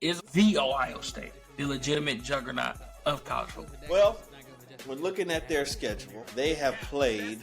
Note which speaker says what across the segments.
Speaker 1: is the Ohio State, the legitimate juggernaut of college football?
Speaker 2: Well, when looking at their schedule, they have played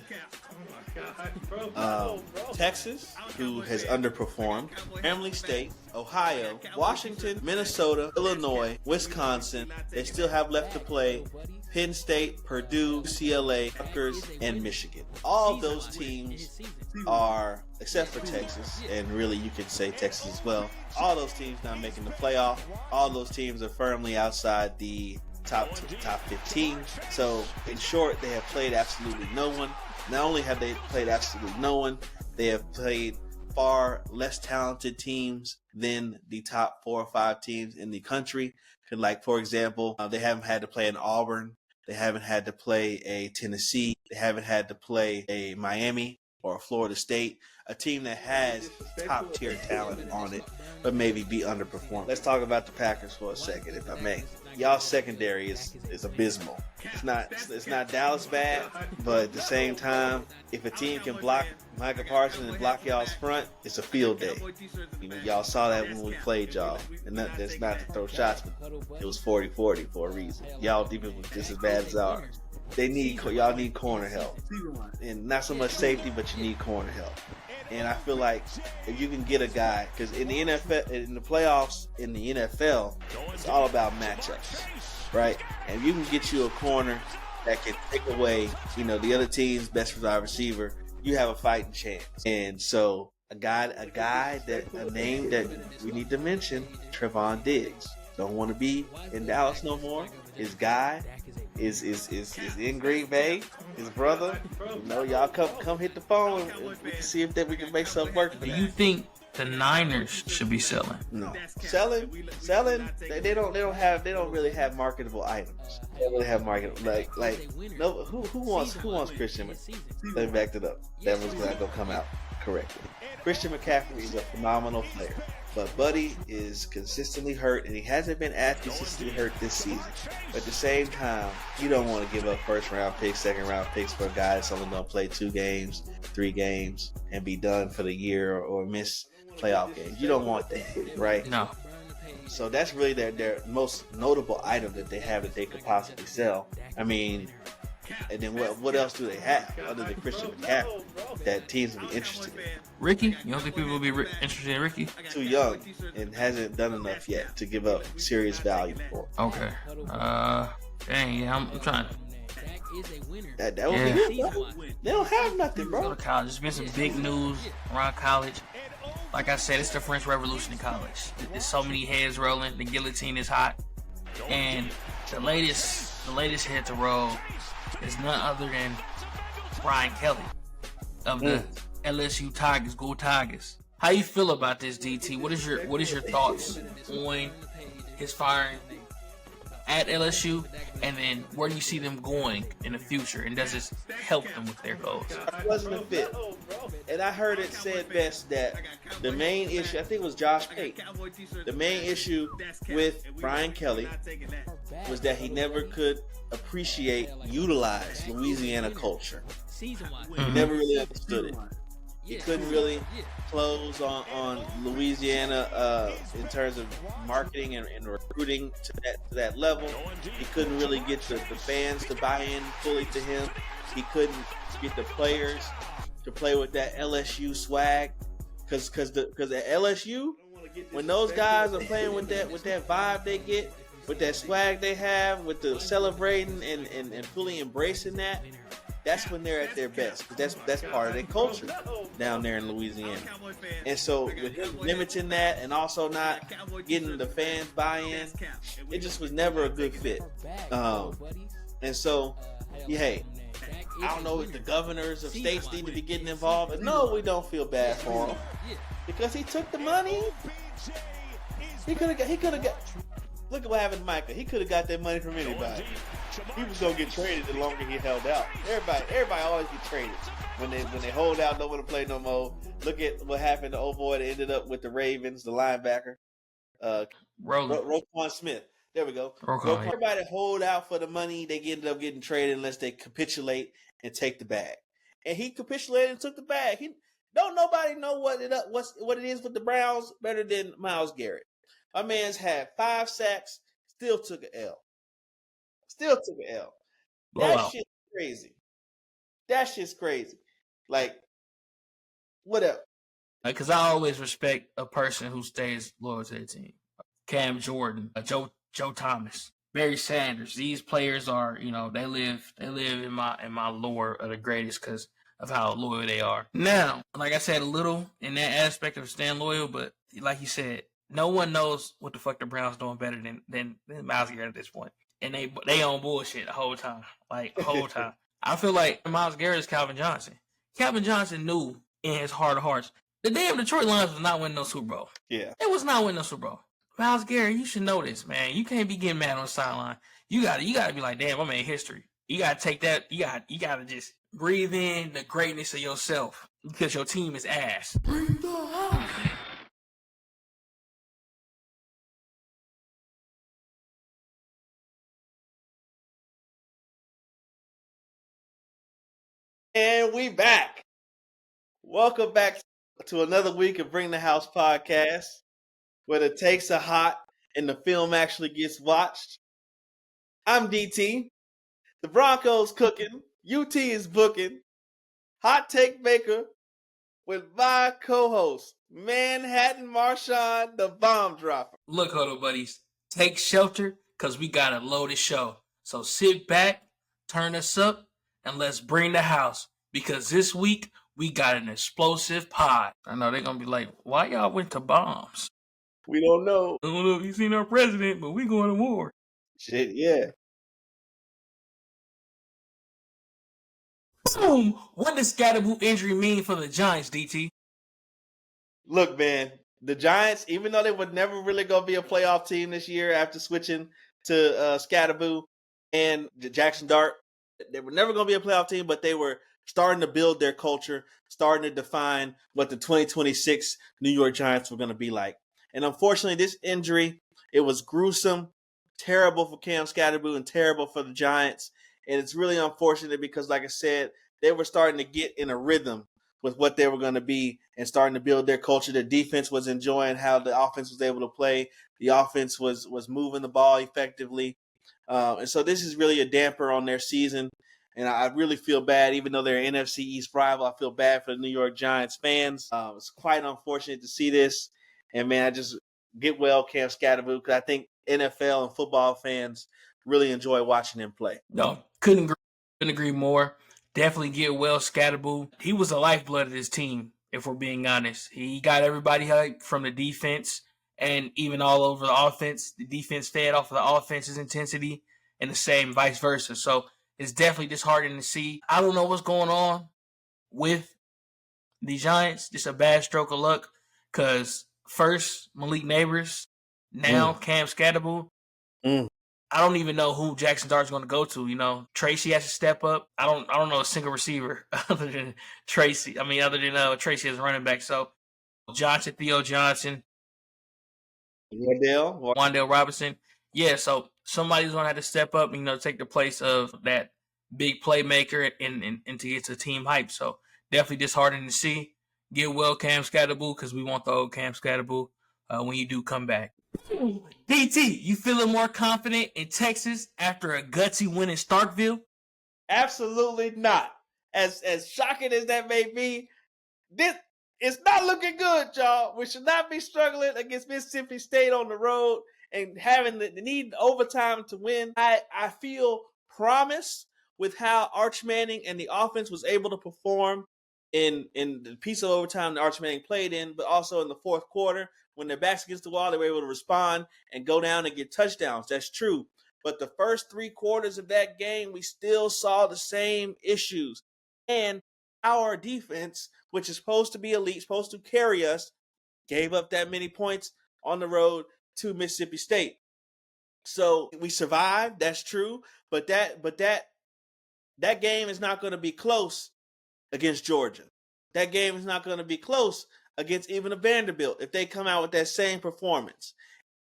Speaker 2: Texas, who has underperformed, Family State, Ohio, Washington, Minnesota, Illinois, Wisconsin. They still have left to play Penn State, Purdue, UCLA, Rutgers, and Michigan. All of those teams are, except for Texas, and really you could say Texas as well, all those teams not making the playoff. All those teams are firmly outside the top 15. So in short, they have played absolutely no one. Not only have they played absolutely no one, they have played far less talented teams than the top 4 or 5 teams in the country. Like, for example, they haven't had to play an Auburn. They haven't had to play a Tennessee. They haven't had to play a Miami or a Florida State, a team that has top tier talent on it, but maybe be underperformed. Let's talk about the Packers for a second, if I may. Y'all secondary is abysmal. It's not Dallas bad, but at the same time, if a team can block Micah Parsons and block y'all's front, it's a field day. You know, y'all saw that when we played y'all, and that's not to throw shots, but it was 40-40 for a reason. Y'all defense was just as bad as ours. Y'all need corner help, and not so much safety, but you need corner help. And I feel like if you can get a guy, because in the NFL, in the playoffs, in the NFL, it's all about matchups, right? And if you can get you a corner that can take away, the other team's best wide receiver, you have a fighting chance. And so a name that we need to mention, Trevon Diggs. Don't want to be in Dallas no more. His guy is in Green Bay. His brother, y'all come hit the phone and we can see if we can make something work.
Speaker 1: Do you think the Niners should be selling?
Speaker 2: No, selling. They don't really have marketable items. They don't really have no. Who wants Christian? Let me back it up. That was gonna come out correctly. Christian McCaffrey is a phenomenal player. But Buddy is consistently hurt, and he hasn't been as consistently hurt this season. But at the same time, you don't want to give up first-round picks, second-round picks for a guy that's only going to play 2 games, 3 games, and be done for the year or miss playoff games. You don't want that, right?
Speaker 1: No.
Speaker 2: So that's really their most notable item that they have that they could possibly sell. I mean, and then what else do they have other than Christian McCaffrey that teams will be interested in?
Speaker 1: Ricky? You don't think people will be interested in Ricky?
Speaker 2: Too young and hasn't done enough yet to give up serious value for.
Speaker 1: Okay. Dang, yeah, I'm trying.
Speaker 2: That would be good, bro. They don't have nothing, bro.
Speaker 1: Go to college. There's been some big news around college. Like I said, it's the French Revolution in college. There's so many heads rolling. The guillotine is hot, and the latest head to roll is none other than Brian Kelly of the LSU Tigers. Go Tigers! How you feel about this, DT? What is your thoughts on his firing at LSU, and then where do you see them going in the future, and does this help them with their goals?
Speaker 2: It wasn't a fit, and I heard it said best that the main issue, I think it was Josh Payton, the main issue with Brian Kelly was that he never could utilize Louisiana culture. He never really understood it. He couldn't really close on Louisiana in terms of marketing and recruiting to that level. He couldn't really get the fans to buy in fully to him. He couldn't get the players to play with that LSU swag. Because at LSU, when those guys are playing with that vibe they get, with that swag they have, with the celebrating and fully embracing that, that's when they're at their best. Because that's part of their culture down there in Louisiana. And so with him limiting that and also not getting the fans buy-in, it just was never a good fit. And so, hey, I don't know if the governors of states need to be getting involved. But no, we don't feel bad for him because he took the money. He could have got. Look at what happened to Micah. He could have got that money from anybody. He was gonna get traded the longer he held out. Everybody always get traded when they hold out, don't want to play no more. Look at what happened to old boy that ended up with the Ravens, the linebacker, Roquan Smith. There we go. Everybody hold out for the money. They ended up getting traded unless they capitulate and take the bag. And he capitulated and took the bag. Don't nobody know what it is with the Browns better than Myles Garrett. My man's had 5 sacks, still took an L. Still took an L. That
Speaker 1: Blowout.
Speaker 2: shit's crazy. That shit's crazy. Like, what else?
Speaker 1: Because I always respect a person who stays loyal to the team. Cam Jordan, Joe Thomas, Barry Sanders. These players are, they live in my lore of the greatest because of how loyal they are. Now, like I said, a little in that aspect of staying loyal, but like you said, no one knows what the fuck the Browns doing better than Myles Garrett at this point, and they on bullshit the whole time, like whole time. I feel like Myles Garrett is Calvin Johnson. Calvin Johnson knew in his heart of hearts the damn Detroit Lions was not winning no Super Bowl.
Speaker 2: Yeah.
Speaker 1: It was not winning no Super Bowl. Myles Garrett, you should know this, man. You can't be getting mad on the sideline. You gotta be like, damn, I made history. You gotta take that. You gotta just breathe in the greatness of yourself because your team is ass. Bring the house.
Speaker 2: And we back. Welcome back to another week of Bring the House podcast, where the takes are hot and the film actually gets watched. I'm DT. The Broncos cooking. UT is booking. Hot take maker with my co-host, Manhattan Marshon, the bomb dropper.
Speaker 1: Look, Huddle Buddies, take shelter because we got a loaded show. So sit back, turn us up, and let's bring the house because this week we got an explosive pod. I know they're going to be like, why y'all went to bombs?
Speaker 2: We don't know.
Speaker 1: I don't know if you've seen our president, but we going to war.
Speaker 2: Shit, yeah.
Speaker 1: Boom! What does Scatterboot injury mean for the Giants, DT?
Speaker 2: Look, man, the Giants, even though they were never really going to be a playoff team this year after switching to Scatterboo and Jackson Dart, they were never going to be a playoff team, but they were starting to build their culture, starting to define what the 2026 New York Giants were going to be like. And unfortunately, this injury, it was gruesome, terrible for Cam Scatterboo and terrible for the Giants. And it's really unfortunate because, like I said, they were starting to get in a rhythm with what they were going to be and starting to build their culture. The defense was enjoying how the offense was able to play. The offense was moving the ball effectively. And so this is really a damper on their season. And I really feel bad, even though they're an NFC East rival, I feel bad for the New York Giants fans. It's quite unfortunate to see this. And, man, I just get well, Cam Scatterboo, because I think NFL and football fans really enjoy watching him play.
Speaker 1: No, couldn't agree more. Definitely get well, Scatterboo. He was the lifeblood of this team, if we're being honest. He got everybody hyped from the defense and even all over the offense. The defense fed off of the offense's intensity and the same vice versa. So it's definitely disheartening to see. I don't know what's going on with the Giants. Just a bad stroke of luck because first Malik Neighbors, now Cam Scatterboo. I don't even know who Jackson Dart's going to go to. Tracy has to step up. I don't know a single receiver other than Tracy. Other than Tracy as a running back. So Theo Johnson, Wan'Dale Robinson. Yeah, so somebody's going to have to step up, take the place of that big playmaker and to get to team hype. So definitely disheartening to see. Get well, Cam Scatterboo, because we want the old Cam Scatterboo when you do come back. DT, you feeling more confident in Texas after a gutsy win in Starkville?
Speaker 2: Absolutely not. As shocking as that may be, this it's not looking good, y'all. We should not be struggling against Mississippi State on the road and having the need overtime to win. I feel promise with how Arch Manning and the offense was able to perform in the piece of overtime that Arch Manning played in, but also in the fourth quarter. When their backs against the wall, they were able to respond and go down and get touchdowns. That's true. But the first 3 quarters of that game, we still saw the same issues. And our defense, which is supposed to be elite, supposed to carry us, gave up that many points on the road to Mississippi State. So we survived, that's true. But that game is not going to be close against Georgia. That game is not going to be close against even a Vanderbilt if they come out with that same performance.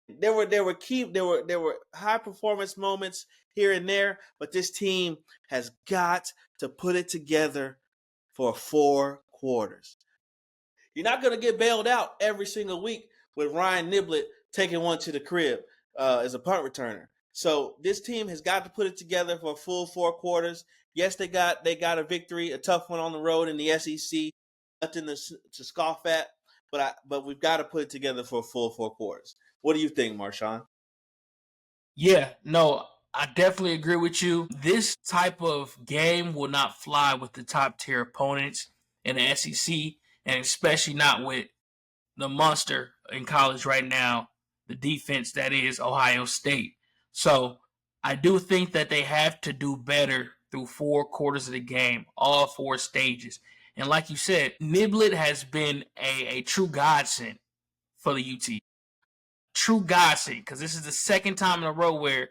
Speaker 2: There were high performance moments here and there, but this team has got to put it together for 4 quarters. You're not going to get bailed out every single week with Ryan Niblett taking one to the crib as a punt returner. So this team has got to put it together for a full 4 quarters. Yes, they got a victory, a tough one on the road in the SEC, nothing to scoff at. But we've got to put it together for a full 4 quarters. What do you think, Marshon?
Speaker 1: Yeah, no, I definitely agree with you. This type of game will not fly with the top tier opponents in the SEC, and especially not with the monster in college right now, the defense that is Ohio State. So I do think that they have to do better through 4 quarters of the game, all 4 stages. And like you said, Niblet has been a true godsend for the UT. True godsend, because this is the second time in a row where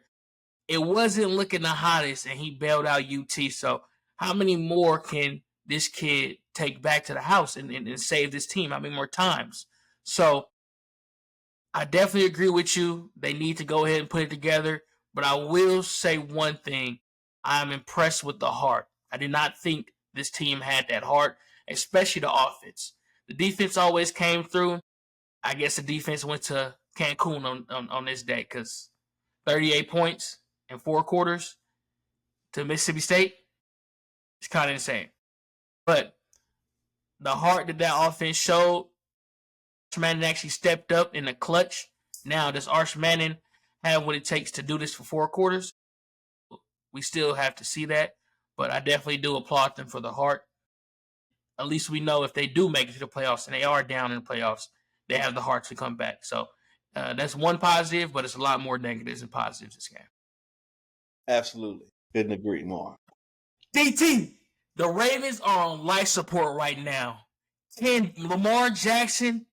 Speaker 1: it wasn't looking the hottest and he bailed out UT. So how many more can this kid take back to the house and save this team? How many more times? So I definitely agree with you. They need to go ahead and put it together. But I will say one thing. I'm impressed with the heart. I did not think this team had that heart, especially the offense. The defense always came through. I guess the defense went to Cancun on this day because 38 points in 4 quarters to Mississippi State, it's kind of insane. But the heart that offense showed, Arch Manning actually stepped up in the clutch. Now, does Arch Manning have what it takes to do this for 4 quarters? We still have to see that, but I definitely do applaud them for the heart. At least we know if they do make it to the playoffs and they are down in the playoffs, they have the heart to come back. So that's one positive, but it's a lot more negatives than positives this game.
Speaker 2: Absolutely. Couldn't agree more.
Speaker 1: DT, the Ravens are on life support right now. Can Lamar Jackson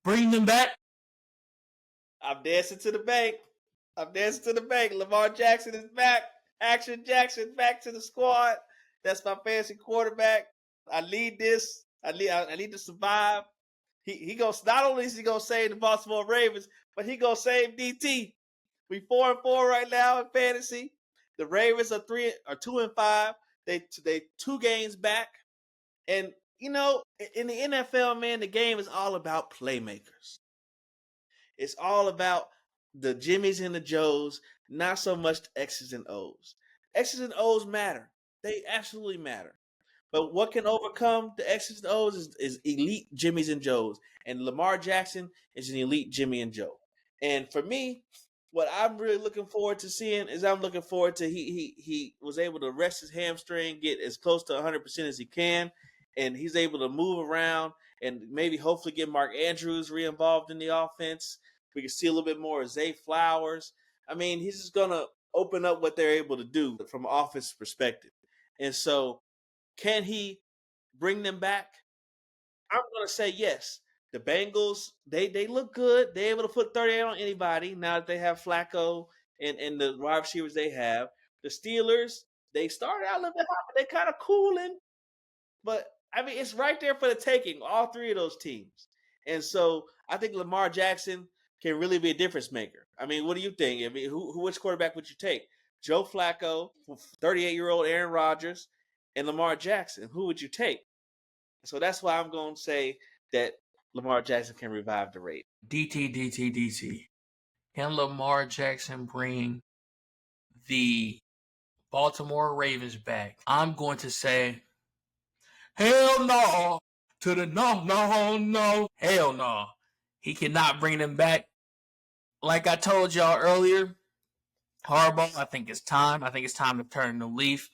Speaker 1: bring them back?
Speaker 2: I'm dancing to the bank. Lamar Jackson is back. Action Jackson back to the squad. That's my fantasy quarterback. I lead this. I need to survive. He goes. Not only is he gonna save the Baltimore Ravens, but he gonna save DT. We 4-4 right now in fantasy. The Ravens are 2-5. They 2 games back. And you know, in the NFL, man, the game is all about playmakers. It's all about the Jimmies and the Joes, not so much the X's and O's. X's and O's matter. They absolutely matter. But what can overcome the X's and O's is elite Jimmies and Joes. And Lamar Jackson is an elite Jimmy and Joe. And for me, what I'm really looking forward to seeing is I'm looking forward to he was able to rest his hamstring, get as close to 100% as he can, and he's able to move around and maybe hopefully get Mark Andrews re-involved in the offense. We can see a little bit more of Zay Flowers. I mean, he's just going to open up what they're able to do from an offense perspective. And so can he bring them back? I'm going to say yes. The Bengals, they look good. They're able to put 38 on anybody now that they have Flacco and the wide receivers they have. The Steelers, they started out a little bit hot, but they're kind of cooling. But, I mean, it's right there for the taking, all 3 of those teams. And so I think Lamar Jackson can really be a difference maker. I mean, what do you think? I mean, which quarterback would you take? Joe Flacco, 38-year-old Aaron Rodgers, and Lamar Jackson. Who would you take? So that's why I'm going to say that Lamar Jackson can revive the rate.
Speaker 1: DT. Can Lamar Jackson bring the Baltimore Ravens back? I'm going to say, hell no. To the no. Hell no. He cannot bring them back. Like I told y'all earlier, Harbaugh, I think it's time. I think it's time to turn the leaf.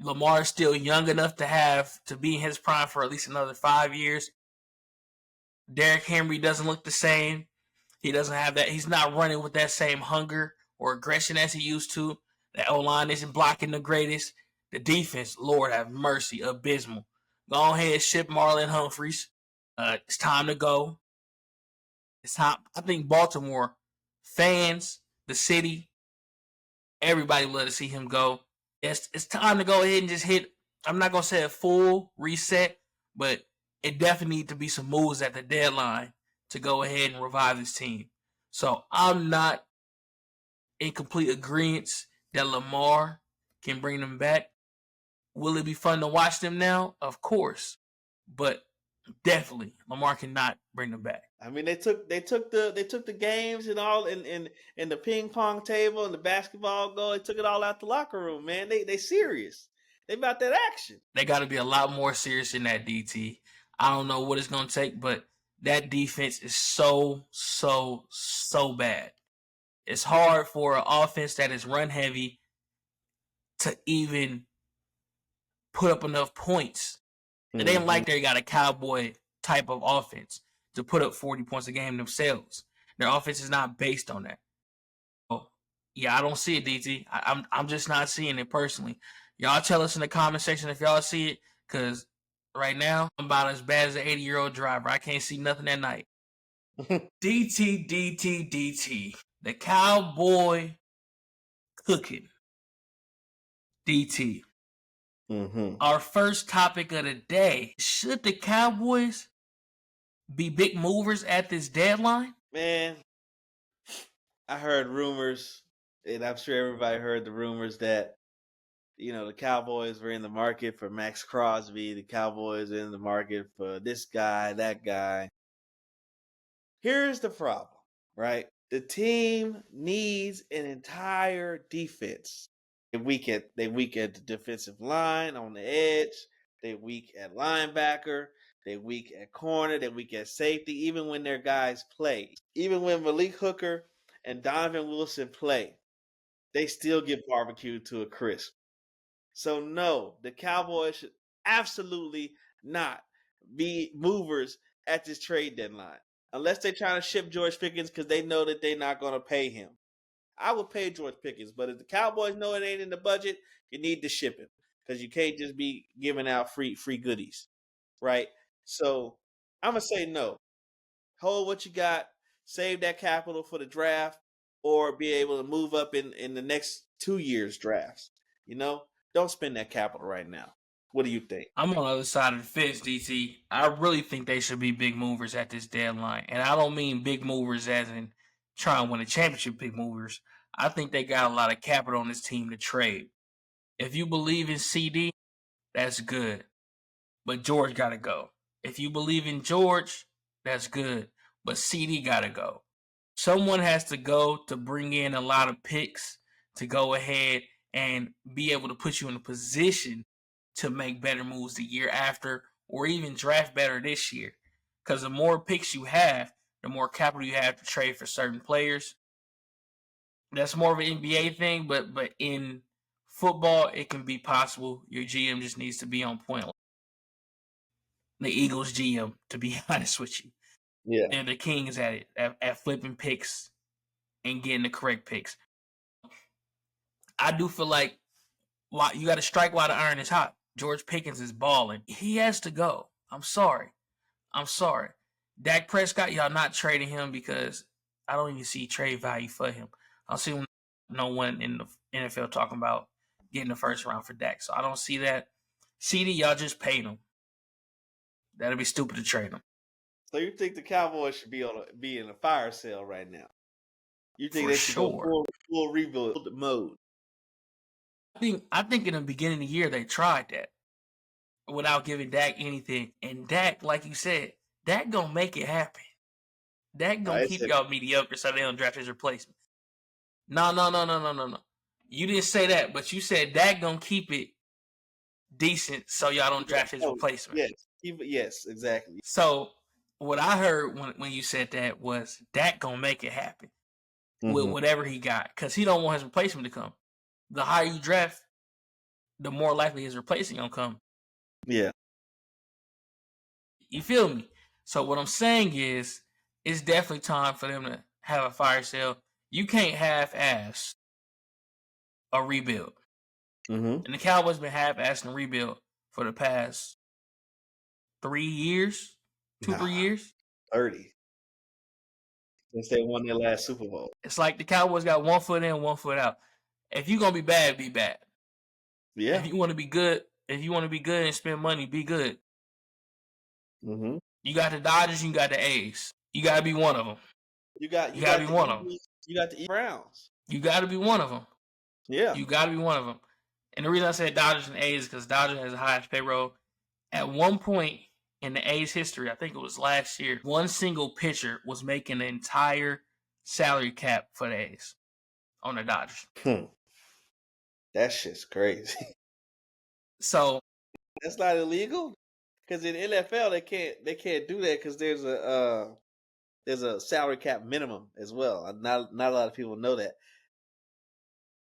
Speaker 1: Lamar is still young enough to be in his prime for at least another 5 years. Derrick Henry doesn't look the same. He doesn't have that. He's not running with that same hunger or aggression as he used to. That O-line isn't blocking the greatest. The defense, Lord have mercy, abysmal. Go ahead, ship Marlon Humphreys. It's time to go. It's time. I think Baltimore fans, the city, everybody love to see him go. It's time to go ahead and just hit. I'm not gonna say a full reset, but it definitely needs to be some moves at the deadline to go ahead and revive this team. So I'm not in complete agreement that Lamar can bring them back. Will it be fun to watch them now? Of course. But Definitely, Lamar cannot bring them back.
Speaker 2: I mean, they took the games and all in the ping pong table and the basketball goal. They took it all out the locker room, man. They serious. They about that action.
Speaker 1: They got to be a lot more serious in that DT. I don't know what it's going to take, but that defense is so bad. It's hard for an offense that is run heavy to even put up enough points. It ain't like they got a Cowboy type of offense to put up 40 points a game themselves. Their offense is not based on that. So, yeah, I don't see it, DT. I'm just not seeing it personally. Y'all tell us in the comment section if y'all see it, because right now I'm about as bad as an 80-year-old driver. I can't see nothing at night. DT. The Cowboy cooking. DT. Our first topic of the day. Should the Cowboys be big movers at this deadline?
Speaker 2: Man, I heard rumors, and I'm sure everybody heard the rumors that, the Cowboys were in the market for Max Crosby. The Cowboys are in the market for this guy, that guy. Here's the problem, right? The team needs an entire defense. They weak at the defensive line on the edge. They weak at linebacker. They weak at corner. They weak at safety. Even when their guys play, even when Malik Hooker and Donovan Wilson play, they still get barbecued to a crisp. So no, the Cowboys should absolutely not be movers at this trade deadline. Unless they're trying to ship George Pickens because they know that they're not going to pay him. I would pay George Pickens, but if the Cowboys know it ain't in the budget, you need to ship him because you can't just be giving out free goodies, right? So I'm going to say no. Hold what you got, save that capital for the draft, or be able to move up in the next 2 years' drafts. Don't spend that capital right now. What do you think?
Speaker 1: I'm on the other side of the fence, DT. I really think they should be big movers at this deadline. And I don't mean big movers as in trying to win a championship big movers. I think they got a lot of capital on this team to trade. If you believe in CD, that's good. But George got to go. If you believe in George, that's good. But CD got to go. Someone has to go to bring in a lot of picks to go ahead and be able to put you in a position to make better moves the year after or even draft better this year. Because the more picks you have, the more capital you have to trade for certain players. That's more of an NBA thing, but in football, it can be possible. Your GM just needs to be on point. The Eagles GM, to be honest with you.
Speaker 2: Yeah.
Speaker 1: They're the kings at it, at flipping picks and getting the correct picks. I do feel like you got to strike while the iron is hot. George Pickens is balling. He has to go. I'm sorry. Dak Prescott, y'all not trading him because I don't even see trade value for him. I don't see no one in the NFL talking about getting the first round for Dak. So I don't see that. CD, y'all just paid him. That'd be stupid to trade him.
Speaker 2: So you think the Cowboys should be in a fire sale right now? You think
Speaker 1: For
Speaker 2: they should
Speaker 1: sure.
Speaker 2: go full rebuild mode?
Speaker 1: I think in the beginning of the year they tried that without giving Dak anything. And Dak, like you said, Dak gonna make it happen. Dak gonna keep y'all mediocre so they don't draft his replacement. No. You didn't say that, but you said Dak gonna keep it decent so y'all don't draft his replacement.
Speaker 2: Yes, exactly.
Speaker 1: So what I heard when you said that was Dak gonna make it happen with whatever he got because he don't want his replacement to come. The higher you draft, the more likely his replacement gonna come.
Speaker 2: Yeah.
Speaker 1: You feel me? So what I'm saying is, it's definitely time for them to have a fire sale. You can't half-ass a rebuild. And the Cowboys been half-assing a rebuild for the past 3 years, 3 years.
Speaker 2: 30. Since they won their last Super Bowl.
Speaker 1: It's like the Cowboys got 1 foot in, 1 foot out. If you're gonna be bad, be bad.
Speaker 2: Yeah.
Speaker 1: If you want to be good, and spend money, be good. You got the Dodgers, you got the A's. You gotta be one of them.
Speaker 2: You got
Speaker 1: to be one of them.
Speaker 2: You got the Browns.
Speaker 1: You gotta be one of them.
Speaker 2: Yeah.
Speaker 1: You gotta be one of them. And the reason I said Dodgers and A's is because Dodgers has the highest payroll. At one point, in the A's history, I think it was last year, one single pitcher was making the entire salary cap for the A's on the Dodgers.
Speaker 2: That shit's crazy.
Speaker 1: So
Speaker 2: That's not illegal? Because in NFL they can't do that because there's a salary cap minimum as well. Not a lot of people know that.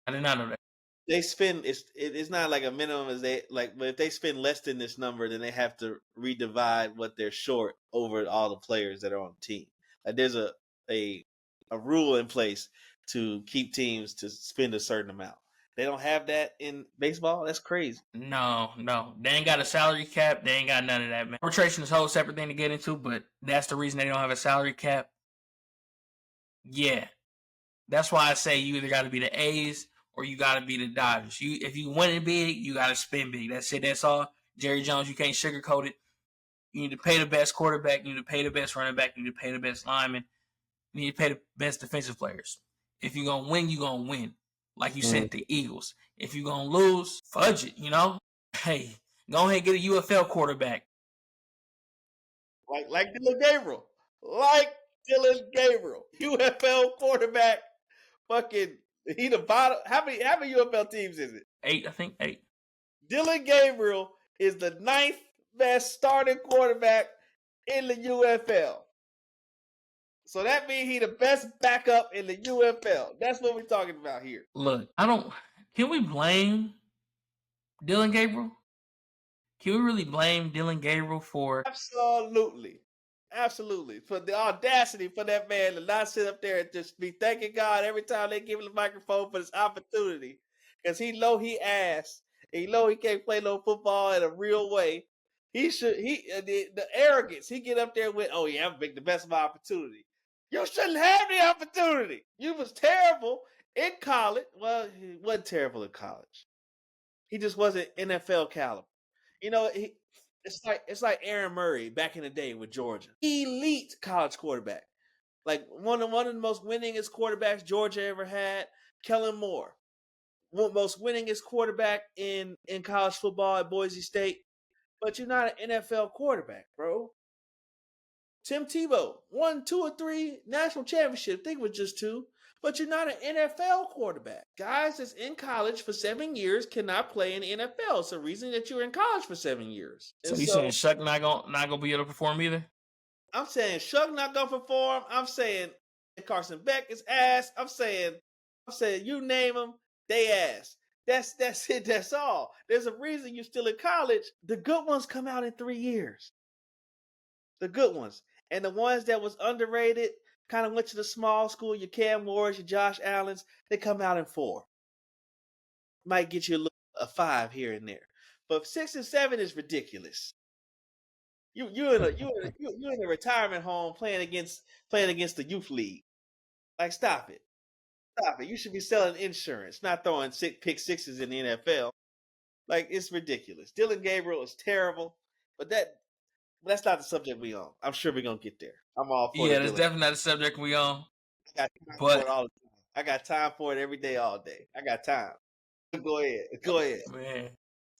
Speaker 1: I did not know that.
Speaker 2: They spend it's not like a minimum as they like, but if they spend less than this number, then they have to redivide what they're short over all the players that are on the team. Like there's a rule in place to keep teams to spend a certain amount. They don't have that in baseball. That's crazy.
Speaker 1: No. They ain't got a salary cap. They ain't got none of that, man. Arbitration is a whole separate thing to get into, but that's the reason they don't have a salary cap. Yeah. That's why I say you either got to be the A's or you got to be the Dodgers. If you win it big, you got to spend big. That's it. That's all. Jerry Jones, you can't sugarcoat it. You need to pay the best quarterback. You need to pay the best running back. You need to pay the best lineman. You need to pay the best defensive players. If you're going to win, you're going to win. Like you said, the Eagles. If you're going to lose, fudge it, you know? Hey, go ahead and get a UFL quarterback.
Speaker 2: Like Dylan Gabriel. UFL quarterback. Fucking, he the bottom. How many UFL teams is it?
Speaker 1: 8, I think 8.
Speaker 2: Dylan Gabriel is the 9th best starting quarterback in the UFL. So that means he the best backup in the UFL. That's what we're talking about here.
Speaker 1: Look, can we blame Dylan Gabriel? Can we really blame Dylan Gabriel for...
Speaker 2: Absolutely. For the audacity for that man to not sit up there and just be thanking God every time they give him the microphone for this opportunity. Because he know he ass. And he know he can't play no football in a real way. The arrogance. He get up there with, oh yeah, I'm making the best of my opportunity. You shouldn't have the opportunity. You was terrible in college. Well, he wasn't terrible in college. He just wasn't NFL caliber. You know, it's like Aaron Murray back in the day with Georgia. Elite college quarterback. Like one of the most winningest quarterbacks Georgia ever had, Kellen Moore. Most winningest quarterback in college football at Boise State. But you're not an NFL quarterback, bro. Tim Tebow won 2 or 3 national championships. I think it was just 2. But you're not an NFL quarterback. Guys that's in college for 7 years cannot play in the NFL. It's the reason that you're in college for 7 years.
Speaker 1: So you saying Shuck not gonna be able to perform either?
Speaker 2: I'm saying Shuck not gonna perform. I'm saying Carson Beck is ass. I'm saying you name them, they ass. That's it. That's all. There's a reason you're still in college. The good ones come out in 3 years. The good ones. And the ones that was underrated, kind of went to the small school, your Cam Wards, your Josh Allens, they come out in 4. Might get you a 5 here and there. But 6 and 7 is ridiculous. You in a retirement home playing against the youth league. Like, stop it. Stop it. You should be selling insurance, not throwing pick sixes in the NFL. Like, it's ridiculous. Dylan Gabriel is terrible, but that's not the subject we on. I'm sure we're gonna get there. I'm all for it.
Speaker 1: Yeah, that's definitely not the subject we on.
Speaker 2: I got time for it all the time. I got time for it every day, all day. I got time. Go ahead.
Speaker 1: Man.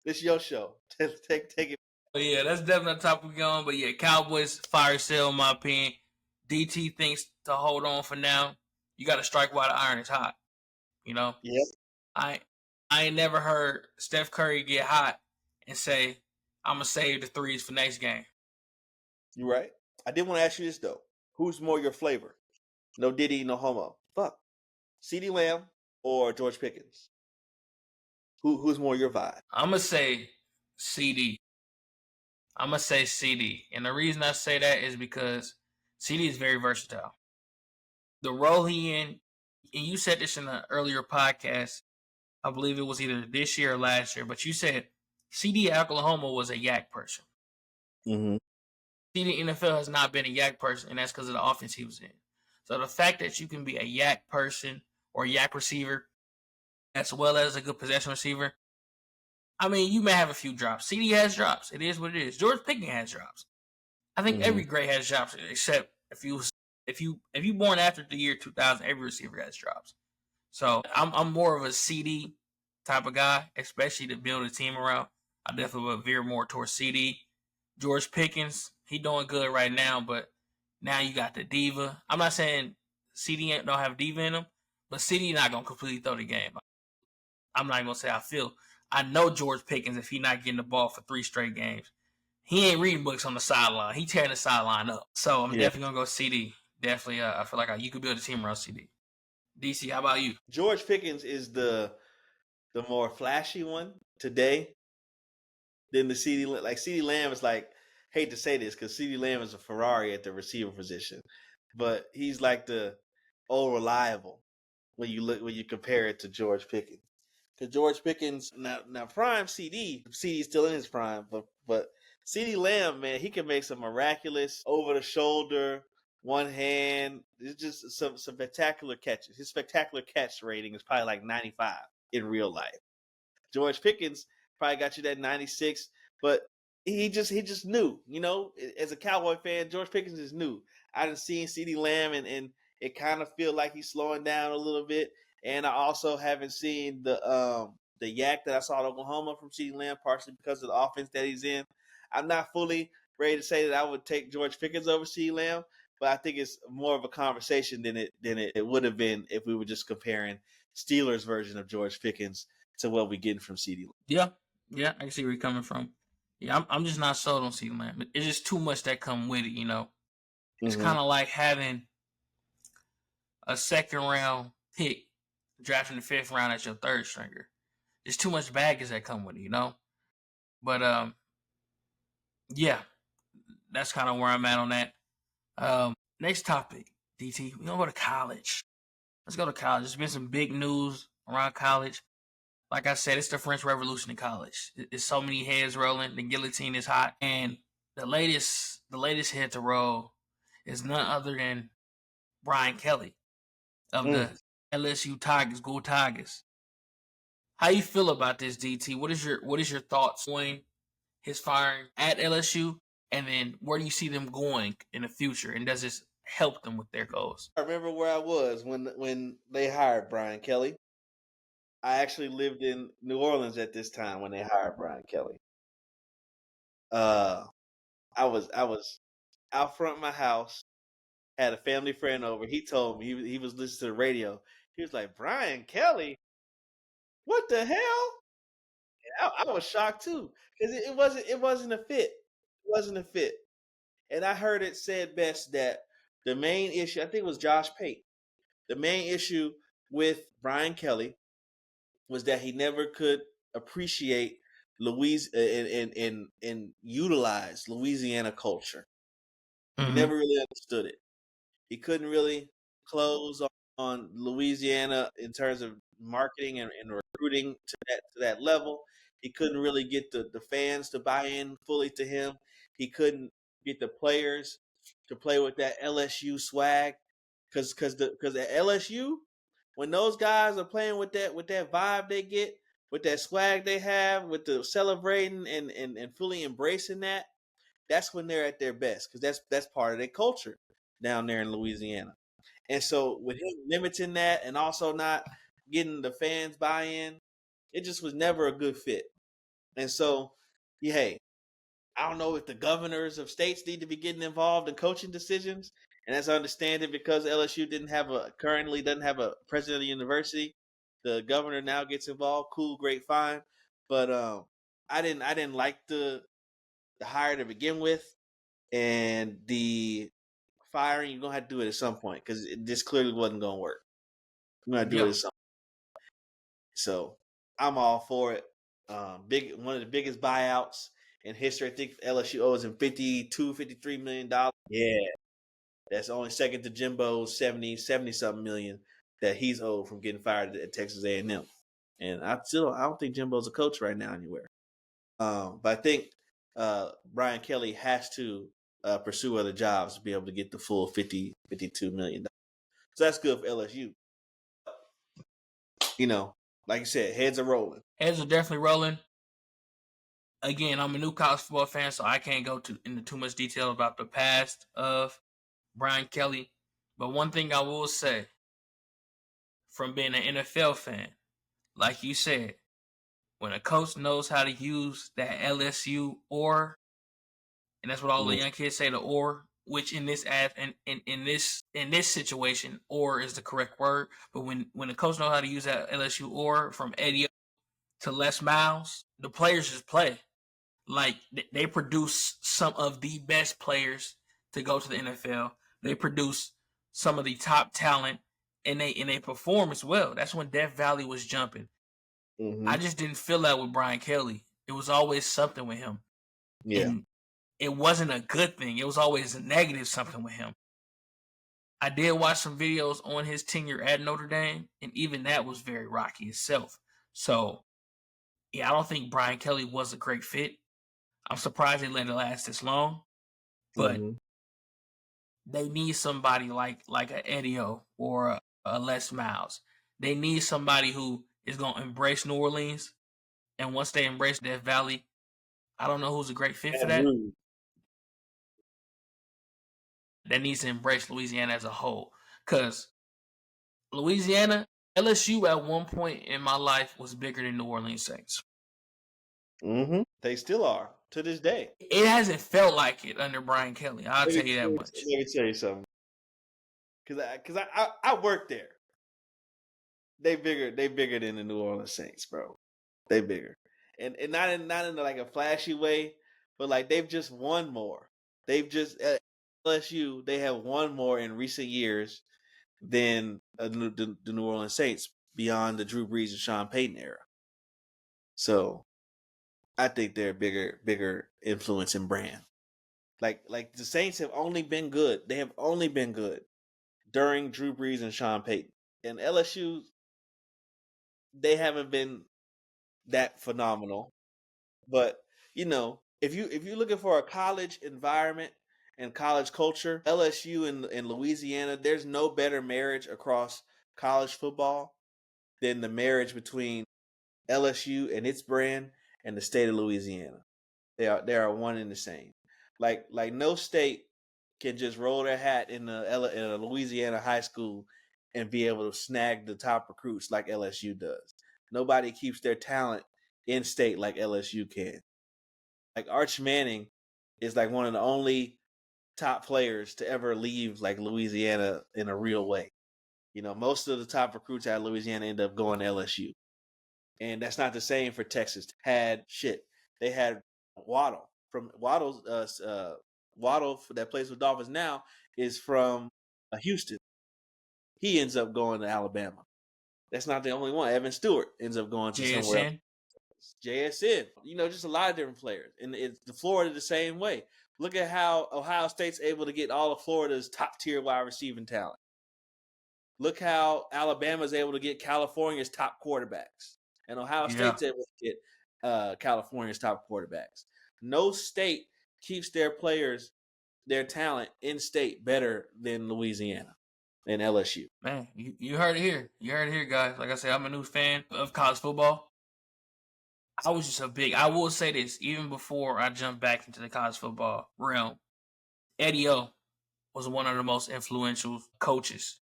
Speaker 2: This is your show. Take it.
Speaker 1: But yeah, that's definitely the topic we on. But yeah, Cowboys fire sale, in my opinion. DT thinks to hold on for now. You got to strike while the iron is hot. You know?
Speaker 2: Yep.
Speaker 1: I ain't never heard Steph Curry get hot and say, I'm going to save the threes for next game.
Speaker 2: You right. I did want to ask you this, though. Who's more your flavor? No Diddy, no homo. Fuck. CeeDee Lamb or George Pickens? Who's more your vibe?
Speaker 1: I'm going to say CD. I'm going to say CD. And the reason I say that is because CD is very versatile. The role he in, and you said this in an earlier podcast, I believe it was either this year or last year, but you said CD at Oklahoma was a yak person.
Speaker 2: Mm-hmm.
Speaker 1: CD NFL has not been a yak person, and that's because of the offense he was in. So the fact that you can be a yak person or a yak receiver, as well as a good possession receiver, I mean, you may have a few drops. CD has drops. It is what it is. George Pickens has drops. I think every great has drops, except if you born after the year 2000, every receiver has drops. So I'm more of a CD type of guy, especially to build a team around. I definitely would veer more towards CD. George Pickens, he doing good right now, but now you got the diva. I'm not saying CD don't have diva in him, but CD not gonna completely throw the game. I'm not even gonna say I feel. I know George Pickens, if he not getting the ball for 3 straight games, he ain't reading books on the sideline. He tearing the sideline up. So I'm definitely gonna go CD. Definitely, I feel like you could build a team around CD. DC, how about you?
Speaker 2: George Pickens is the more flashy one today than the CD. Like CD Lamb is like, hate to say this because CD Lamb is a Ferrari at the receiver position, but he's like the old reliable when you compare it to George Pickens. Because George Pickens now prime CD's still in his prime, but CD Lamb, man, he can make some miraculous over the shoulder, one hand. It's just some spectacular catches. His spectacular catch rating is probably like 95 in real life. George Pickens probably got you that 96, but he just knew, as a Cowboy fan, George Pickens is new. I done seen CD Lamb and it kind of feel like he's slowing down a little bit. And I also haven't seen the yak that I saw at Oklahoma from CD Lamb, partially because of the offense that he's in. I'm not fully ready to say that I would take George Pickens over CD Lamb, but I think it's more of a conversation than it would have been if we were just comparing Steelers' version of George Pickens to what we getting from CD
Speaker 1: Lamb. Yeah, I can see where you're coming from. Yeah, I'm just not sold on CD Lamb. It's just too much that come with it, It's kind of like having a second round pick drafting the 5th round as your third stringer. There's too much baggage that come with it, But yeah, that's kind of where I'm at on that. Next topic, DT. We're gonna go to college. Let's go to college. There's been some big news around college. Like I said, it's the French Revolution in college. It's so many heads rolling. The guillotine is hot, and the latest head to roll is none other than Brian Kelly of the LSU Tigers. Go Tigers! How you feel about this, DT? What is your thoughts on his firing at LSU, and then where do you see them going in the future? And does this help them with their goals?
Speaker 2: I remember where I was when they hired Brian Kelly. I actually lived in New Orleans at this time when they hired Brian Kelly. I was out front of my house, had a family friend over. He told me he was listening to the radio. He was like, Brian Kelly, what the hell? I was shocked too because it wasn't a fit. It wasn't a fit. And I heard it said best that the main issue, I think it was Josh Pate, the main issue with Brian Kelly was that he never could appreciate and utilize Louisiana culture. He never really understood it. He couldn't really close on Louisiana in terms of marketing and recruiting to that level. He couldn't really get the fans to buy in fully to him. He couldn't get the players to play with that LSU swag because at LSU, when those guys are playing with that vibe they get, with that swag they have, with the celebrating and fully embracing that's when they're at their best because that's part of their culture down there in Louisiana. And so with him limiting that and also not getting the fans buy-in, it just was never a good fit. And so, hey, I don't know if the governors of states need to be getting involved in coaching decisions. And as I understand it, because LSU currently doesn't have a president of the university, the governor now gets involved. Cool, great, fine. But I didn't like the hire to begin with, and the firing. You're gonna have to do it at some point because this clearly wasn't gonna work. You're gonna do it at some point. So I'm all for it. One of the biggest buyouts in history. I think LSU owes him $53 million. Yeah, that's only second to Jimbo's 70 something million that he's owed from getting fired at Texas A&M. And I don't think Jimbo's a coach right now anywhere. But I think Brian Kelly has to pursue other jobs to be able to get the full $52 million. So that's good for LSU. Like you said, heads are rolling.
Speaker 1: Heads are definitely rolling. Again, I'm a new college football fan, so I can't go into too much detail about the past of Brian Kelly. But one thing I will say, from being an NFL fan, like you said, when a coach knows how to use that LSU or and that's what all the young kids say, the or, which in this in this situation, or is the correct word. But when the coach knows how to use that LSU or, from Eddie to Les Miles, the players just play. Like, they produce some of the best players to go to the NFL. They produce some of the top talent, and they perform as well. That's when Death Valley was jumping. I just didn't feel that with Brian Kelly. It was always something with him.
Speaker 2: Yeah.
Speaker 1: And it wasn't a good thing. It was always a negative something with him. I did watch some videos on his tenure at Notre Dame, and even that was very rocky itself. So, yeah, I don't think Brian Kelly was a great fit. I'm surprised they let it last this long. But they need somebody like a Edio or a Les Miles. They need somebody who is going to embrace New Orleans. And once they embrace Death Valley, I don't know who's a great fit for that. That needs to embrace Louisiana as a whole. Because Louisiana, LSU at one point in my life was bigger than New Orleans Saints.
Speaker 2: They still are to this day.
Speaker 1: It hasn't felt like it under Brian Kelly. I'll tell you that much.
Speaker 2: Let me tell you something. Because I worked there. They bigger than the New Orleans Saints, bro. They bigger, and not in like a flashy way, but like they've just won more. They've just at LSU, they have won more in recent years than the New Orleans Saints beyond the Drew Brees and Sean Payton era. So I think they're bigger influence and brand. Like the Saints have only been good. They have only been good during Drew Brees and Sean Payton. And LSU, they haven't been that phenomenal. But, you know, if you're looking for a college environment and college culture, LSU and Louisiana, there's no better marriage across college football than the marriage between LSU and its brand and the state of Louisiana. They are one and the same. Like no state can just roll their hat in a Louisiana high school and be able to snag the top recruits like LSU does. Nobody keeps their talent in state like LSU can. Like Arch Manning is like one of the only top players to ever leave like Louisiana in a real way. You know, most of the top recruits out of Louisiana end up going to LSU. And that's not the same for Texas. They had Waddle from Waddle that plays with Dolphins now is from Houston. He ends up going to Alabama. That's not the only one. Evan Stewart ends up going to somewhere else. JSN. You know, just a lot of different players. And it's the Florida the same way. Look at how Ohio State's able to get all of Florida's top tier wide receiving talent. Look how Alabama's able to get California's top quarterbacks. And Ohio State's able to get California's top quarterbacks. No state keeps their players, their talent in state better than Louisiana and LSU.
Speaker 1: Man, you heard it here. You heard it here, guys. Like I said, I'm a new fan of college football. I will say this, even before I jumped back into the college football realm, Eddie O was one of the most influential coaches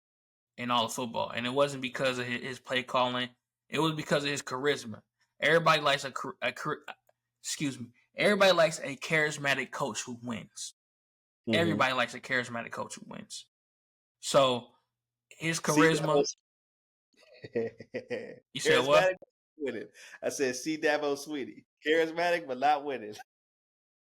Speaker 1: in all of football. And it wasn't because of his play calling. It was because of his charisma. Everybody likes Everybody likes a charismatic coach who wins. Everybody likes a charismatic coach who wins. So his charisma. You said what?
Speaker 2: Winning. I said, see Dabo Sweetie, charismatic but not winning.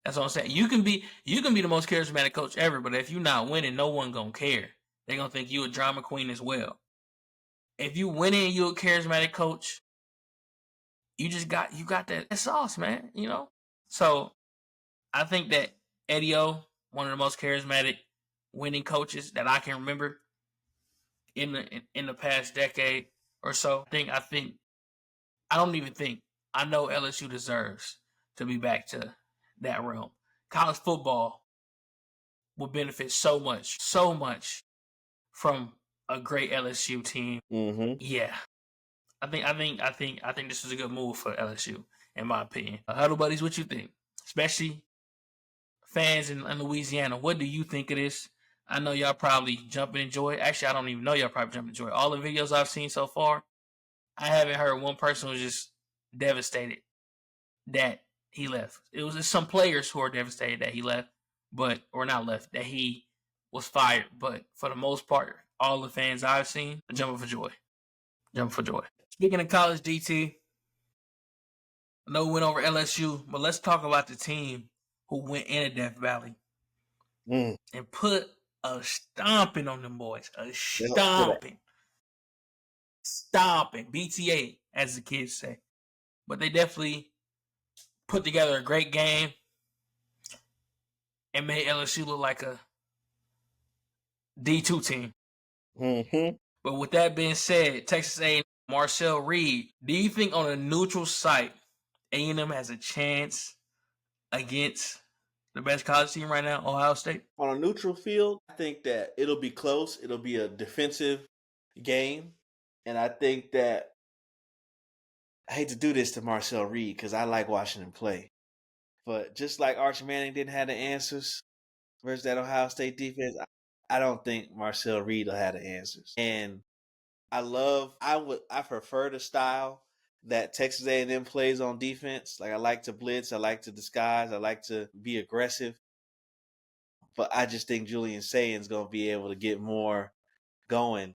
Speaker 1: That's what I'm saying. You can be the most charismatic coach ever, but if you're not winning, no one gonna care. They're gonna think you a drama queen as well. If you winning and you a charismatic coach, you got that sauce, man. You know. So I think that Eddie O, one of the most charismatic winning coaches that I can remember in the past decade or so. I know LSU deserves to be back to that realm. College football will benefit so much from a great LSU team. Yeah. I think this is a good move for LSU, in my opinion. Huddle Buddies, what you think? Especially fans in Louisiana, what do you think of this? I know y'all probably jump and enjoy. Actually, I don't even know y'all probably jump and enjoy. All the videos I've seen so far, I haven't heard one person who's just devastated that he left. It was just some players who are devastated that he left. or not left, that he was fired. But for the most part, all the fans I've seen are jumping for joy. Jumping for joy. Speaking of college, DT, I know we went over LSU, but let's talk about the team who went into Death Valley and put a stomping on them boys. A stomping. Stomping. BTA, as the kids say. But they definitely put together a great game and made LSU look like a D2 team.
Speaker 2: Mm-hmm.
Speaker 1: But with that being said, Texas A&M, Marcel Reed, do you think on a neutral site, A&M has a chance against the best college team right now, Ohio State?
Speaker 2: On a neutral field, I think that it'll be close. It'll be a defensive game. And I think that I hate to do this to Marcel Reed because I like watching him play. But just like Arch Manning didn't have the answers versus that Ohio State defense, I don't think Marcel Reed will have the answers. And I prefer the style that Texas A&M plays on defense. Like I like to blitz, I like to disguise, I like to be aggressive. But I just think Julian Saban's going to be able to get more going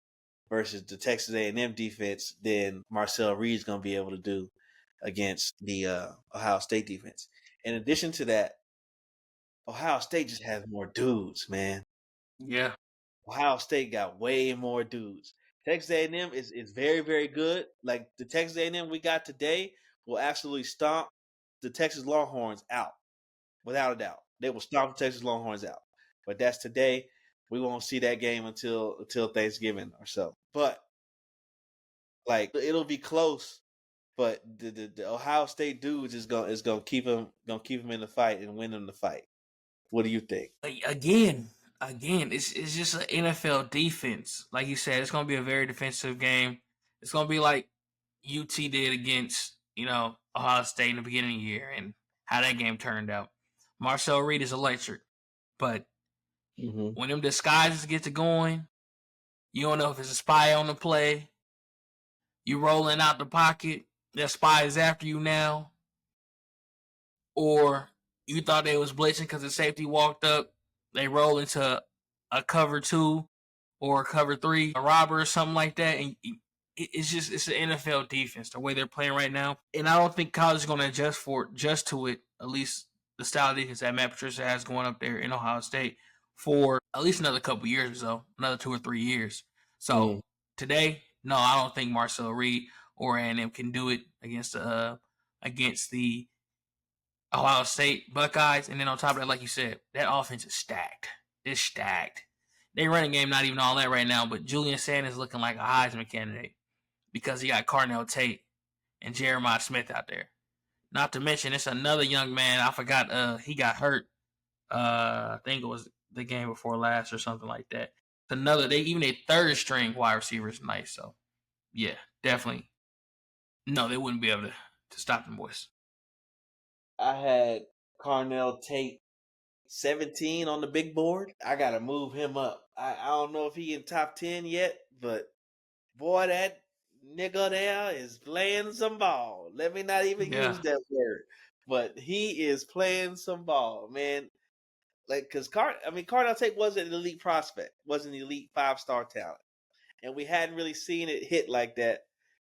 Speaker 2: versus the Texas A&M defense than Marcel Reed's going to be able to do against the Ohio State defense. In addition to that, Ohio State just has more dudes, man.
Speaker 1: Yeah.
Speaker 2: Ohio State got way more dudes. Texas A&M is very, very good. Like the Texas A&M we got today will absolutely stomp the Texas Longhorns out, without a doubt. They will stomp the Texas Longhorns out. But that's today. We won't see that game until Thanksgiving or so. But like it'll be close. But the Ohio State dudes is gonna keep them in the fight and win them the fight. What do you think?
Speaker 1: Again, it's just an NFL defense. Like you said, it's gonna be a very defensive game. It's gonna be like UT did against Ohio State in the beginning of the year and how that game turned out. Marcel Reed is electric, but when them disguises get to going, you don't know if it's a spy on the play. You rolling out the pocket, that spy is after you now, or you thought they was blitzing because the safety walked up. They roll into a cover 2 or a cover 3, a robber or something like that, and it's an NFL defense the way they're playing right now, and I don't think college is going to adjust to it. At least the style of defense that Matt Patricia has going up there in Ohio State for at least another couple years or so, another 2 or 3 years. So today, no, I don't think Marcel Reed or A&M can do it against the Ohio State Buckeyes. And then on top of that, like you said, that offense is stacked. It's stacked. They running game not even all that right now, but Julian Sanders is looking like a Heisman candidate because he got Carnell Tate and Jeremiah Smith out there. Not to mention, it's another young man. I forgot. He got hurt. I think it was the game before last or something like that. Even a third string wide receiver is nice. So, yeah, definitely. No, they wouldn't be able to stop them boys.
Speaker 2: I had Carnell Tate 17 on the big board. I gotta move him up. I don't know if he in top 10 yet, but boy, that nigga there is playing some ball. Let me not even use that word, but he is playing some ball, man. Like, cause Carnell Tate wasn't an elite prospect, wasn't an elite 5-star talent, and we hadn't really seen it hit like that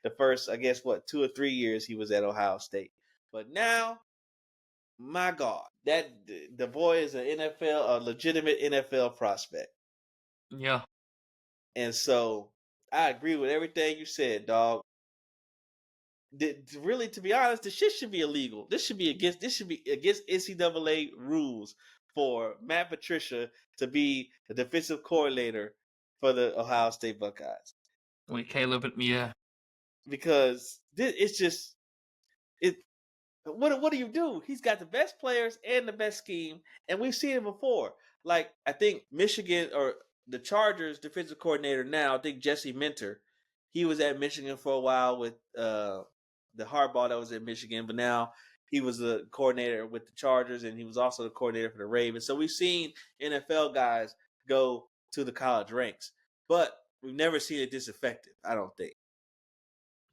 Speaker 2: the first, I guess, 2 or 3 years he was at Ohio State. But now, my God, that the boy is a legitimate NFL prospect.
Speaker 1: Yeah.
Speaker 2: And so I agree with everything you said, dog. Really, to be honest, the shit should be illegal. This should be against NCAA rules for Matt Patricia to be the defensive coordinator for the Ohio State Buckeyes.
Speaker 1: Wait, Caleb, yeah.
Speaker 2: Because it's just it. What do you do? He's got the best players and the best scheme, and we've seen it before. Like I think Michigan or the Chargers defensive coordinator now, I think Jesse Minter, he was at Michigan for a while with the Harbaugh that was at Michigan, but now he was the coordinator with the Chargers, and he was also the coordinator for the Ravens. So we've seen NFL guys go to the college ranks, but we've never seen it this effective, I don't think.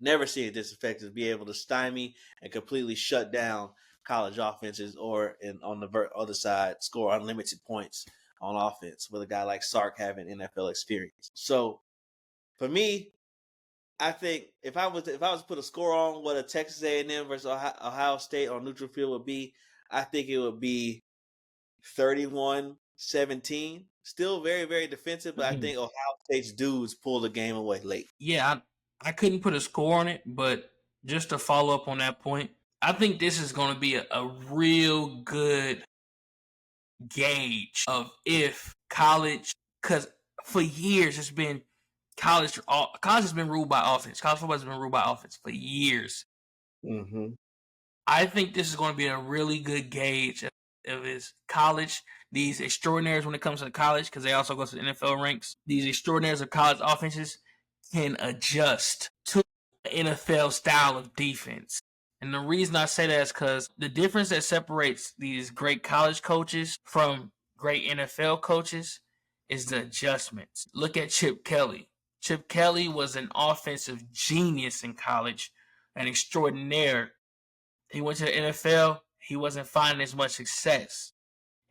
Speaker 2: Never seen it this effective, be able to stymie and completely shut down college offenses, or on the other side, score unlimited points on offense with a guy like Sark having NFL experience. So for me, I think if I was to put a score on what a Texas A&M versus Ohio State on neutral field would be, I think it would be 31-17. Still very, very defensive, but I think Ohio State's dudes pull the game away late.
Speaker 1: Yeah, I couldn't put a score on it, but just to follow up on that point, I think this is going to be a real good gauge of if college, because for years it's been college has been ruled by offense. College football has been ruled by offense for years.
Speaker 2: Mm-hmm.
Speaker 1: I think this is going to be a really good gauge of his college. These extraordinaries when it comes to college, because they also go to the NFL ranks. These extraordinaries of college offenses can adjust to the NFL style of defense. And the reason I say that is because the difference that separates these great college coaches from great NFL coaches is the adjustments. Look at Chip Kelly. Chip Kelly was an offensive genius in college, an extraordinaire. He went to the NFL, he wasn't finding as much success.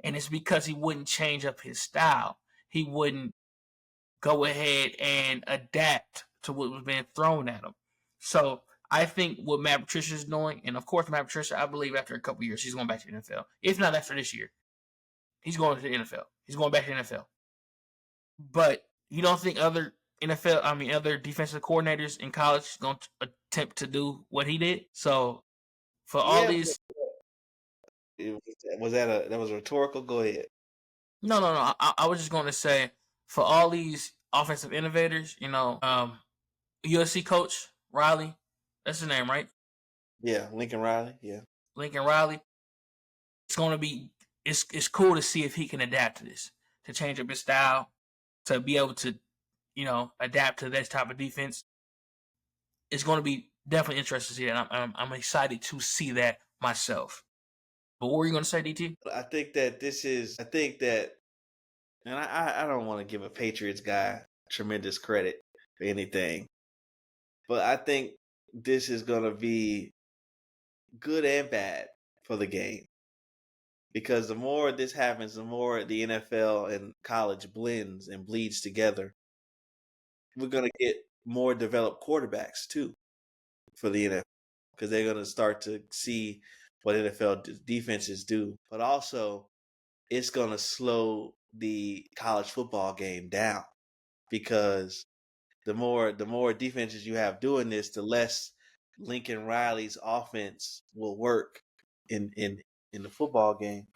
Speaker 1: And it's because he wouldn't change up his style. He wouldn't go ahead and adapt to what was being thrown at him. So I think what Matt Patricia is doing, and of course Matt Patricia, I believe after a couple years, he's going back to the NFL. If not after this year, he's going to the NFL. He's going back to the NFL. But you don't think other defensive coordinators in college going to attempt to do what he did? So for all these,
Speaker 2: that was rhetorical? Go ahead.
Speaker 1: No. I was just going to say for all these offensive innovators, USC coach Riley, that's his name, right?
Speaker 2: Yeah, Lincoln Riley. Yeah,
Speaker 1: Lincoln Riley. It's going to be it's cool to see if he can adapt to this, to change up his style, to be able to, adapt to this type of defense. It's going to be definitely interesting to see that. I'm excited to see that myself. But what were you going to say, DT?
Speaker 2: I think that, and I don't want to give a Patriots guy tremendous credit for anything, but I think this is going to be good and bad for the game. Because the more this happens, the more the NFL and college blends and bleeds together. We're going to get more developed quarterbacks, too, for the NFL. Because they're going to start to see what NFL defenses do. But also, it's going to slow the college football game down. Because the more defenses you have doing this, the less Lincoln Riley's offense will work in the football game,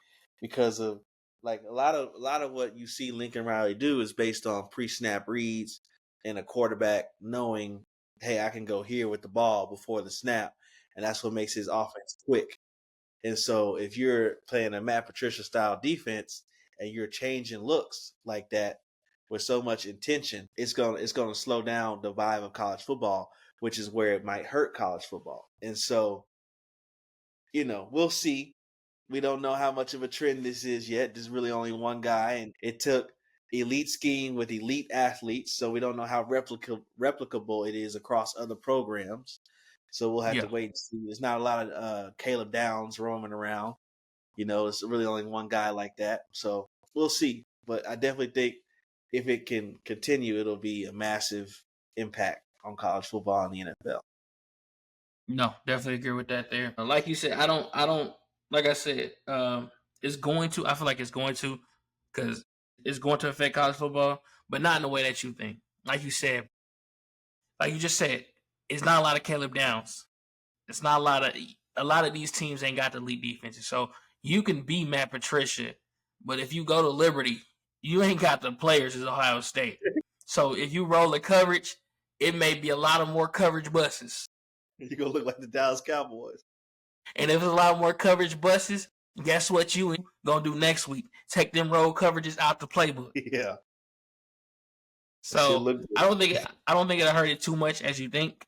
Speaker 2: because of like a lot of what you see Lincoln Riley do is based on pre-snap reads and a quarterback knowing, hey, I can go here with the ball before the snap, and that's what makes his offense quick. And so if you're playing a Matt Patricia style defense and you're changing looks like that with so much intention, it's going to slow down the vibe of college football, which is where it might hurt college football. And so, we'll see. We don't know how much of a trend this is yet. There's really only one guy, and it took elite scheme with elite athletes, so we don't know how replicable it is across other programs. So we'll have to wait and see. There's not a lot of Caleb Downs roaming around. It's really only one guy like that. So we'll see. But I definitely think if it can continue, it'll be a massive impact on college football and the NFL.
Speaker 1: No, definitely agree with that there. Like you said, I don't like I said, it's going to, I feel like it's going to, because it's going to affect college football, but not in the way that you think. Like you said, like you just said, it's not a lot of Caleb Downs. It's not a lot of these teams ain't got the elite defenses. So you can be Matt Patricia, but if you go to Liberty, you ain't got the players as Ohio State. So if you roll the coverage, it may be a lot of more coverage buses.
Speaker 2: You're going to look like the Dallas Cowboys.
Speaker 1: And if there's a lot more coverage buses, guess what you going to do next week? Take them roll coverages out the playbook.
Speaker 2: Yeah.
Speaker 1: So I don't think it'll hurt it too much as you think.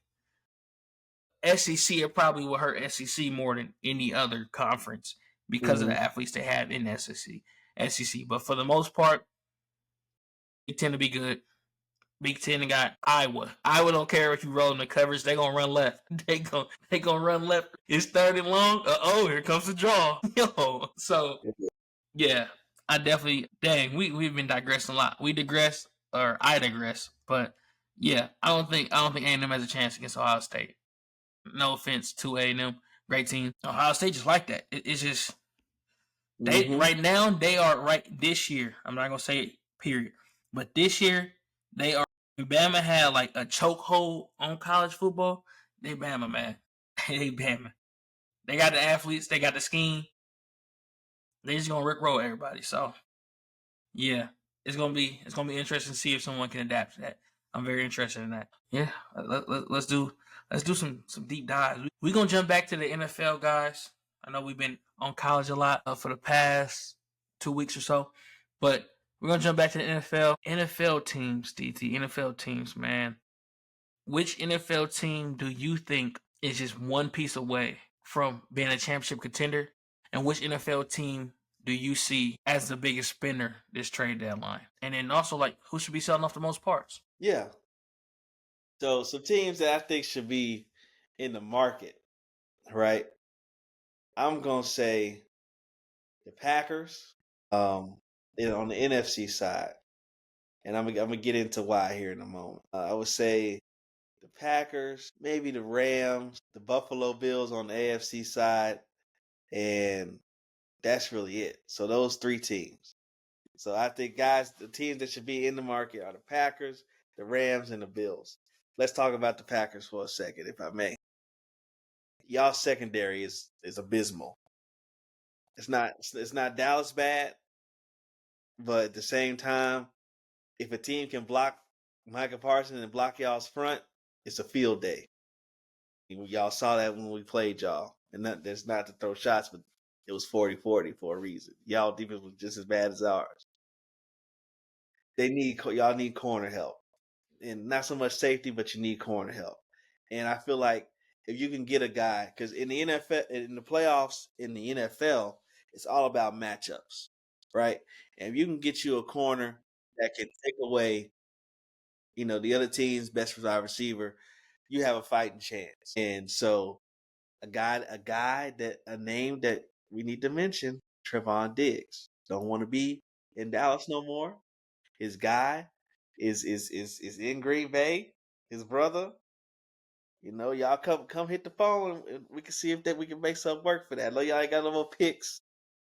Speaker 1: SEC, it probably will hurt SEC more than any other conference because of the athletes they have in SEC. But for the most part, they tend to be good. Big Ten got Iowa. Iowa don't care if you roll in the coverage. They gonna run left. They gonna run left. It's third and long. Here comes the draw. Yo. So yeah, I definitely. Dang, we've been digressing a lot. We digress, or I digress, but yeah, I don't think A&M has a chance against Ohio State. No offense to A&M, great team. Ohio State just like that. It's just they right now they are right this year. I'm not gonna say it, period, but this year they are. Bama had like a chokehold on college football. They Bama, man. They Bama. They got the athletes. They got the scheme. They just gonna rickroll everybody. So yeah, it's gonna be interesting to see if someone can adapt to that. I'm very interested in that. Yeah, let's do some deep dives. We gonna jump back to the NFL, guys. I know we've been on college a lot for the past 2 weeks or so, but we're gonna jump back to the NFL. NFL teams, DT. NFL teams, man. Which NFL team do you think is just one piece away from being a championship contender? And which NFL team do you see as the biggest spender this trade deadline? And then also, like, who should be selling off the most parts?
Speaker 2: Yeah. So some teams that I think should be in the market, right? I'm gonna say the Packers, on the NFC side, and I'm gonna get into why here in a moment. I would say the Packers, maybe the Rams, the Buffalo Bills on the AFC side, and that's really it. So those three teams. So I think, guys, the teams that should be in the market are the Packers, the Rams, and the Bills. Let's talk about the Packers for a second, if I may. Y'all secondary is abysmal. It's not Dallas bad, but at the same time, if a team can block Micah Parsons and block y'all's front, it's a field day. Y'all saw that when we played y'all. And that's not to throw shots, but it was 40-40 for a reason. Y'all defense was just as bad as ours. Y'all need corner help. And not so much safety, but you need corner help. And I feel like if you can get a guy, because in the NFL, in the playoffs, in the NFL, it's all about matchups, right? And if you can get you a corner that can take away, the other team's best wide receiver, you have a fighting chance. And so a name that we need to mention, Trevon Diggs. Don't want to be in Dallas no more. His guy is in Green Bay. His brother, y'all come hit the phone and we can see if we can make something work for that. I know y'all ain't got no more picks,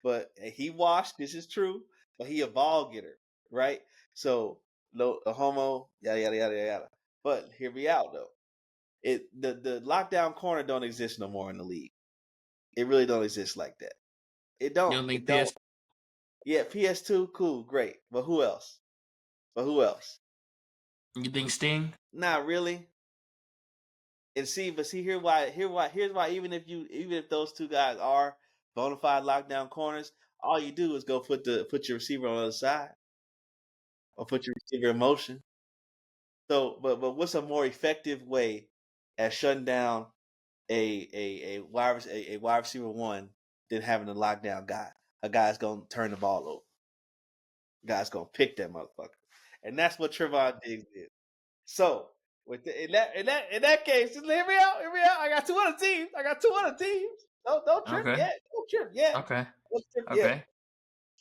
Speaker 2: but he washed. This is true, but he a ball getter, right? So no a homo, yada yada yada yada. But hear me out though. The lockdown corner don't exist no more in the league. It really don't exist like that. It
Speaker 1: You
Speaker 2: don't.
Speaker 1: don't
Speaker 2: It
Speaker 1: think
Speaker 2: don't.
Speaker 1: PS?
Speaker 2: Yeah, PS2, cool, great. But who else?
Speaker 1: You think Sting?
Speaker 2: Not really. And here's why even if those two guys are bona fide lockdown corners, all you do is go put your receiver on the other side or put your receiver in motion. So, but what's a more effective way at shutting down a wide receiver one than having a lockdown guy? A guy's gonna turn the ball over. A guy's gonna pick that motherfucker, and that's what Trevon Diggs did. So in that case, just hear me out. Hear me out. I got two other teams. Don't trip
Speaker 1: Okay.
Speaker 2: yet. Don't trip yet.
Speaker 1: Okay.
Speaker 2: Don't trip yet.
Speaker 1: Okay.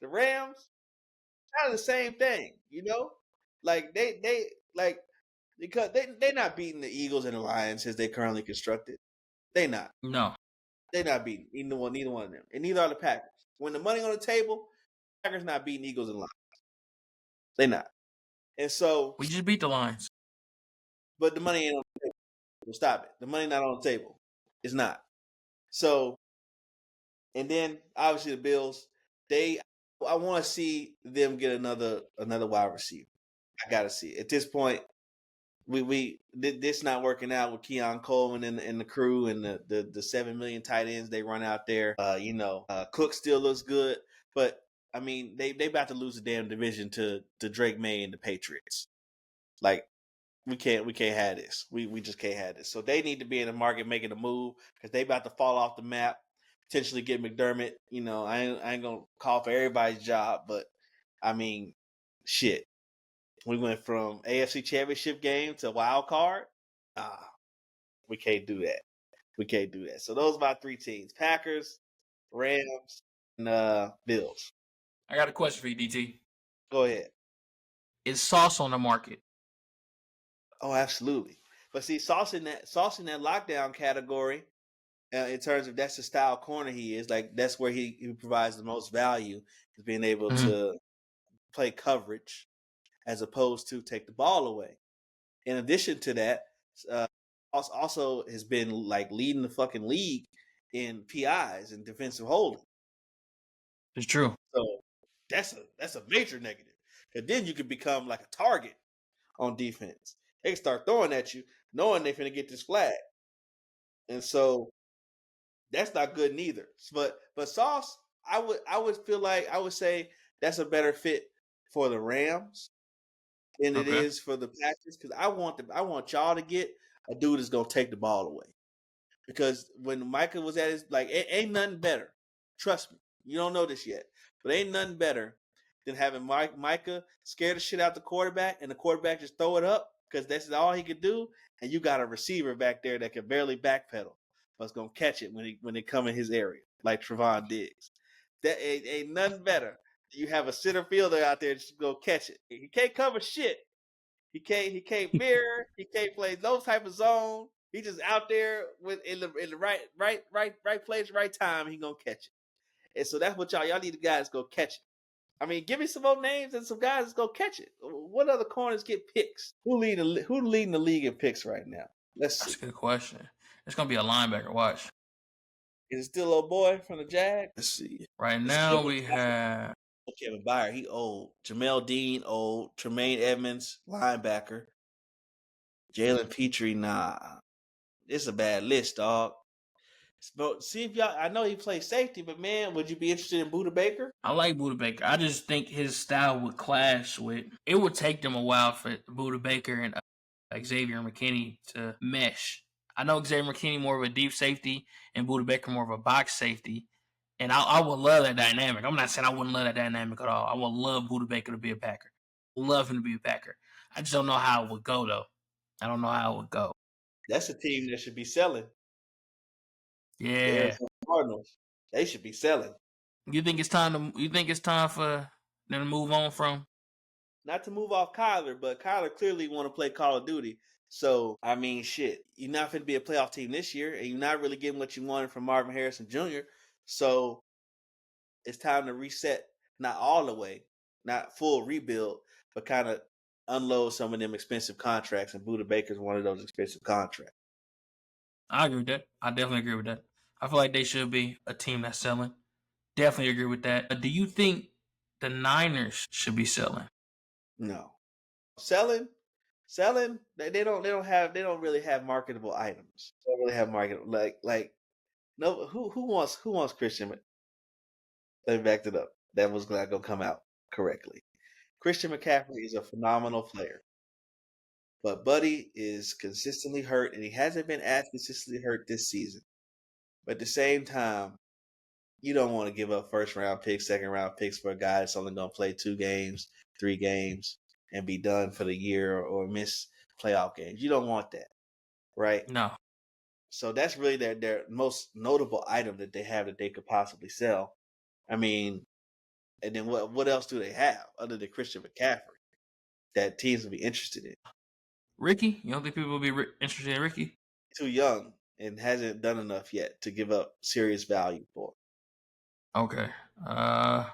Speaker 2: The Rams, kind of the same thing. Like they like because they not beating the Eagles and the Lions as they currently constructed. They not.
Speaker 1: No.
Speaker 2: They not beating neither one of them, and neither are the Packers. When the money on the table, Packers not beating Eagles and Lions. They not. And so,
Speaker 1: We just beat the Lions.
Speaker 2: but the money ain't on the table. Stop it. The money not on the table. It's not. So, and then obviously the Bills, I want to see them get another wide receiver. I gotta see it. At this point, this not working out with Keon Coleman and the crew and the 7 million tight ends they run out there. Cook still looks good, but I mean they about to lose the damn division to Drake May and the Patriots. Like we can't have this. We just can't have this. So they need to be in the market making a move because they about to fall off the map. Potentially get McDermott. I ain't gonna call for everybody's job, but I mean, shit. We went from AFC Championship game to wild card. We can't do that. We can't do that. So those are my 3 teams: Packers, Rams, and Bills.
Speaker 1: I got a question for you, DT.
Speaker 2: Go ahead.
Speaker 1: Is Sauce on the market?
Speaker 2: Oh, absolutely. But see, Sauce in that lockdown category, in terms of that's the style corner he is. Like that's where he provides the most value, is being able to play coverage as opposed to take the ball away. In addition to that, also has been like leading the fucking league in PIs and defensive holding.
Speaker 1: It's true.
Speaker 2: So that's a major negative. Because then you could become like a target on defense. They can start throwing at you, knowing they're gonna get this flag. And so that's not good neither. But Sauce, I would say that's a better fit for the Rams than it is for the Packers, because I want y'all to get a dude that's gonna take the ball away. Because when Micah was at his, like, it ain't nothing better. Trust me, you don't know this yet, but ain't nothing better than having Micah scare the shit out the quarterback, and the quarterback just throw it up because that's all he could do, and you got a receiver back there that can barely backpedal, but's gonna catch it when they come in his area, like Trevon Diggs. That ain't nothing better. You have a center fielder out there just go catch it. He can't cover shit. He can't mirror. He can't play those type of zone. He just out there in the right place, right time. He gonna catch it. And so that's what y'all need the guys go catch it. I mean, give me some more names and some guys that's go catch it. What other corners get picks? Who leading the league in picks right now? Let's see.
Speaker 1: That's a good question. It's gonna be a linebacker. Watch.
Speaker 2: Is it still old boy from the Jag? Let's see.
Speaker 1: Right now we have
Speaker 2: Kevin Byard. He old. Jamel Dean old. Tremaine Edmonds linebacker. Jalen Petrie, nah. It's a bad list, dog. But see if y'all. I know he plays safety, but man, would you be interested in Buda Baker?
Speaker 1: I like Buda Baker. I just think his style would clash with. It would take them a while for Buda Baker and Xavier McKinney to mesh. I know Xavier McKinney more of a deep safety and Buda Baker more of a box safety, and I would love that dynamic. I'm not saying I wouldn't love that dynamic at all. I would love Buda Baker to be a Packer. Love him to be a Packer. I just don't know how it would go though. I don't know how it would go.
Speaker 2: That's a team that should be selling.
Speaker 1: Yeah,
Speaker 2: Cardinals. They should be selling.
Speaker 1: You think it's time for them to move on from?
Speaker 2: Not to move off Kyler, but Kyler clearly want to play Call of Duty. So I mean, shit, you're not going to be a playoff team this year, and you're not really getting what you wanted from Marvin Harrison Jr. So it's time to reset, not all the way, not full rebuild, but kind of unload some of them expensive contracts. And Buda Baker's one of those expensive contracts.
Speaker 1: I agree with that. I definitely agree with that. I feel like they should be a team that's selling. Definitely agree with that. Do you think the Niners should be selling?
Speaker 2: No. Selling, they don't really have marketable items. They don't really have marketable like no who wants Christian? Let me back it up. That was not gonna come out correctly. Christian McCaffrey is a phenomenal player. But Buddy is consistently hurt, and he hasn't been as consistently hurt this season. But at the same time, you don't want to give up first round picks, second round picks for a guy that's only going to play 2 games, 3 games, and be done for the year or miss playoff games. You don't want that, right?
Speaker 1: No.
Speaker 2: So that's really their most notable item that they have that they could possibly sell. I mean, and then what else do they have other than Christian McCaffrey that teams would be interested in?
Speaker 1: Ricky? You don't think people will be interested in Ricky?
Speaker 2: Too young and hasn't done enough yet to give up serious value for.
Speaker 1: Okay. Dang,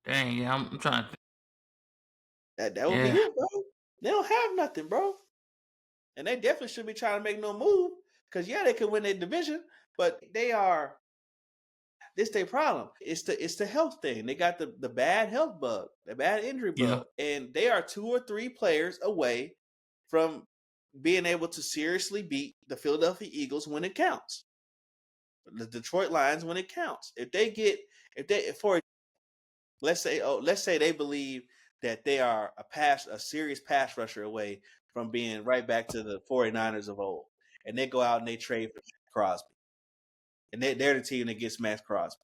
Speaker 1: yeah, I'm trying to think.
Speaker 2: That would be it, bro. They don't have nothing, bro. And they definitely should be trying to make no move. Because they could win their division, but they are. This their problem. It's the health thing. They got the bad health bug, the bad injury bug, and they are 2 or 3 players away from being able to seriously beat the Philadelphia Eagles when it counts, the Detroit Lions when it counts. Let's say they believe that they are a serious pass rusher away from being right back to the 49ers of old, and they go out and they trade for Crosby. And they're the team that gets Max Crosby.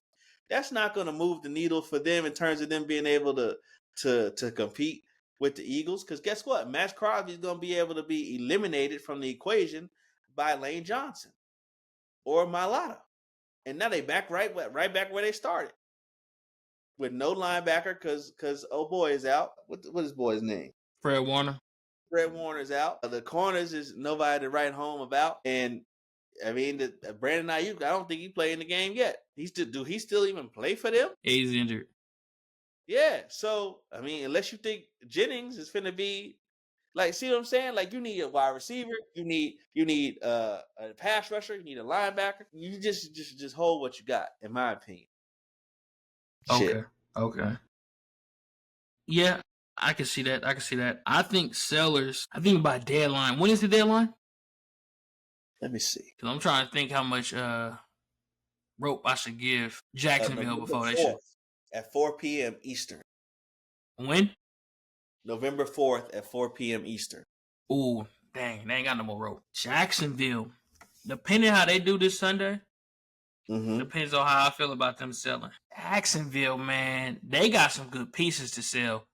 Speaker 2: That's not going to move the needle for them in terms of them being able to compete. with the Eagles, because guess what? Max Crosby is going to be able to be eliminated from the equation by Lane Johnson or Mailata. And now they back right back where they started. With no linebacker because old boy is out. What is boy's name?
Speaker 1: Fred Warner.
Speaker 2: Fred Warner's out. The corners is nobody to write home about. And I mean, Brandon Ayuk, I don't think he played in the game yet. Do he still even play for them?
Speaker 1: He's injured.
Speaker 2: Yeah. So I mean, unless you think Jennings is finna be like, see what I'm saying? Like, you need a wide receiver, you need a pass rusher, you need a linebacker. You just hold what you got, in my opinion.
Speaker 1: Okay. Yeah, I can see that. I think by deadline. When is the deadline?
Speaker 2: Let me see.
Speaker 1: Because I'm trying to think how much rope I should give Jacksonville before they should.
Speaker 2: At 4 p.m. Eastern.
Speaker 1: When?
Speaker 2: November 4th at 4 p.m. Eastern.
Speaker 1: Ooh, dang, they ain't got no more rope. Jacksonville, depending how they do this Sunday, depends on how I feel about them selling. Jacksonville, man, they got some good pieces to sell,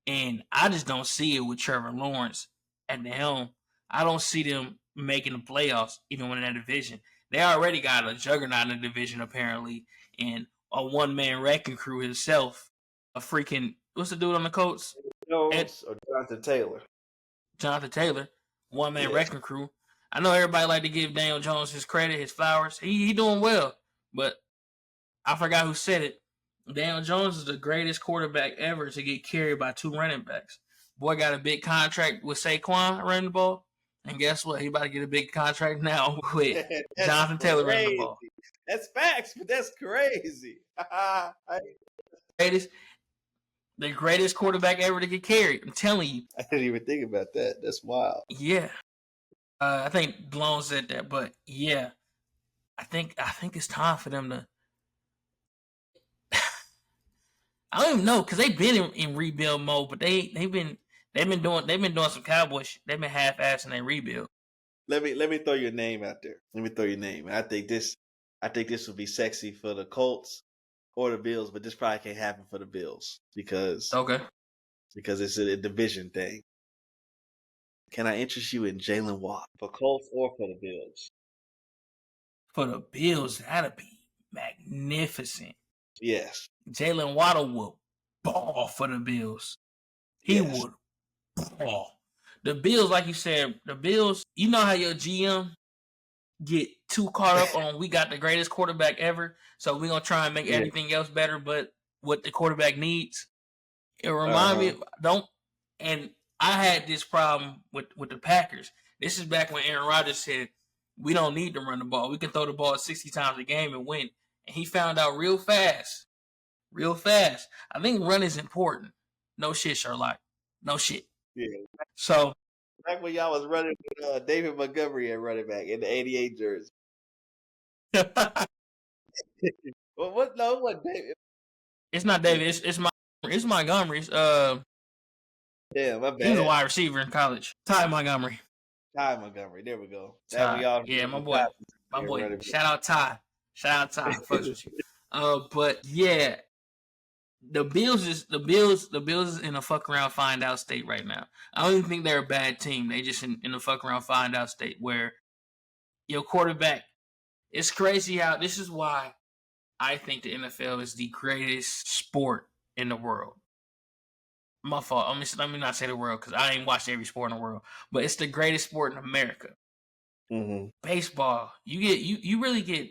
Speaker 1: and I just don't see it with Trevor Lawrence at the helm. I don't see them making the playoffs, even when in that division. They already got a juggernaut in the division, apparently, and a one-man wrecking crew himself. A freaking, what's the dude on the Colts?
Speaker 2: Or Jonathan Taylor.
Speaker 1: One-man wrecking crew. I know everybody like to give Daniel Jones his credit, his flowers. He doing well, but I forgot who said it. Daniel Jones is the greatest quarterback ever to get carried by two running backs. Boy got a big contract with Saquon running the ball, and guess what? He about to get a big contract now with Jonathan Taylor running the ball.
Speaker 2: That's facts, but that's crazy.
Speaker 1: The greatest quarterback ever to get carried. I'm telling you.
Speaker 2: I didn't even think about that. That's wild.
Speaker 1: Yeah. I think Blown said that, but yeah. I think it's time for them to. I don't even know, because they've been in rebuild mode, but they've been doing some Cowboys shit. They've been half-assing their rebuild.
Speaker 2: Let me throw your name out there. I think this will be sexy for the Colts or the Bills, but this probably can't happen for the Bills because it's a division thing. Can I interest you in Jalen Watt for Colts or for the Bills?
Speaker 1: For the Bills, that'd be magnificent.
Speaker 2: Yes.
Speaker 1: Jalen Waddle will ball for the Bills. He would ball. The Bills, like you said, you know how your GM get too caught up on we got the greatest quarterback ever, so we're going to try and make everything else better but what the quarterback needs. It reminds me and I had this problem with the Packers. This is back when Aaron Rodgers said, we don't need to run the ball. We can throw the ball 60 times a game and win. And he found out real fast. I think run is important. No shit, Sherlock. No shit. Yeah. So.
Speaker 2: Back when y'all was running with David Montgomery at running back in the 88 jersey. What David?
Speaker 1: It's not David. It's Montgomery.
Speaker 2: Damn, my bad.
Speaker 1: He was a wide receiver in college. Ty Montgomery.
Speaker 2: There we go.
Speaker 1: Ty. My boy. Shout out Ty. Fucks with you. But yeah, the Bills is in a fuck around find out state right now. I don't even think they're a bad team. They just in a fuck around find out state where your quarterback. It's crazy how this is why I think the NFL is the greatest sport in the world. My fault. Let me not say the world because I ain't watched every sport in the world, but it's the greatest sport in America.
Speaker 2: Mm-hmm.
Speaker 1: Baseball, you really get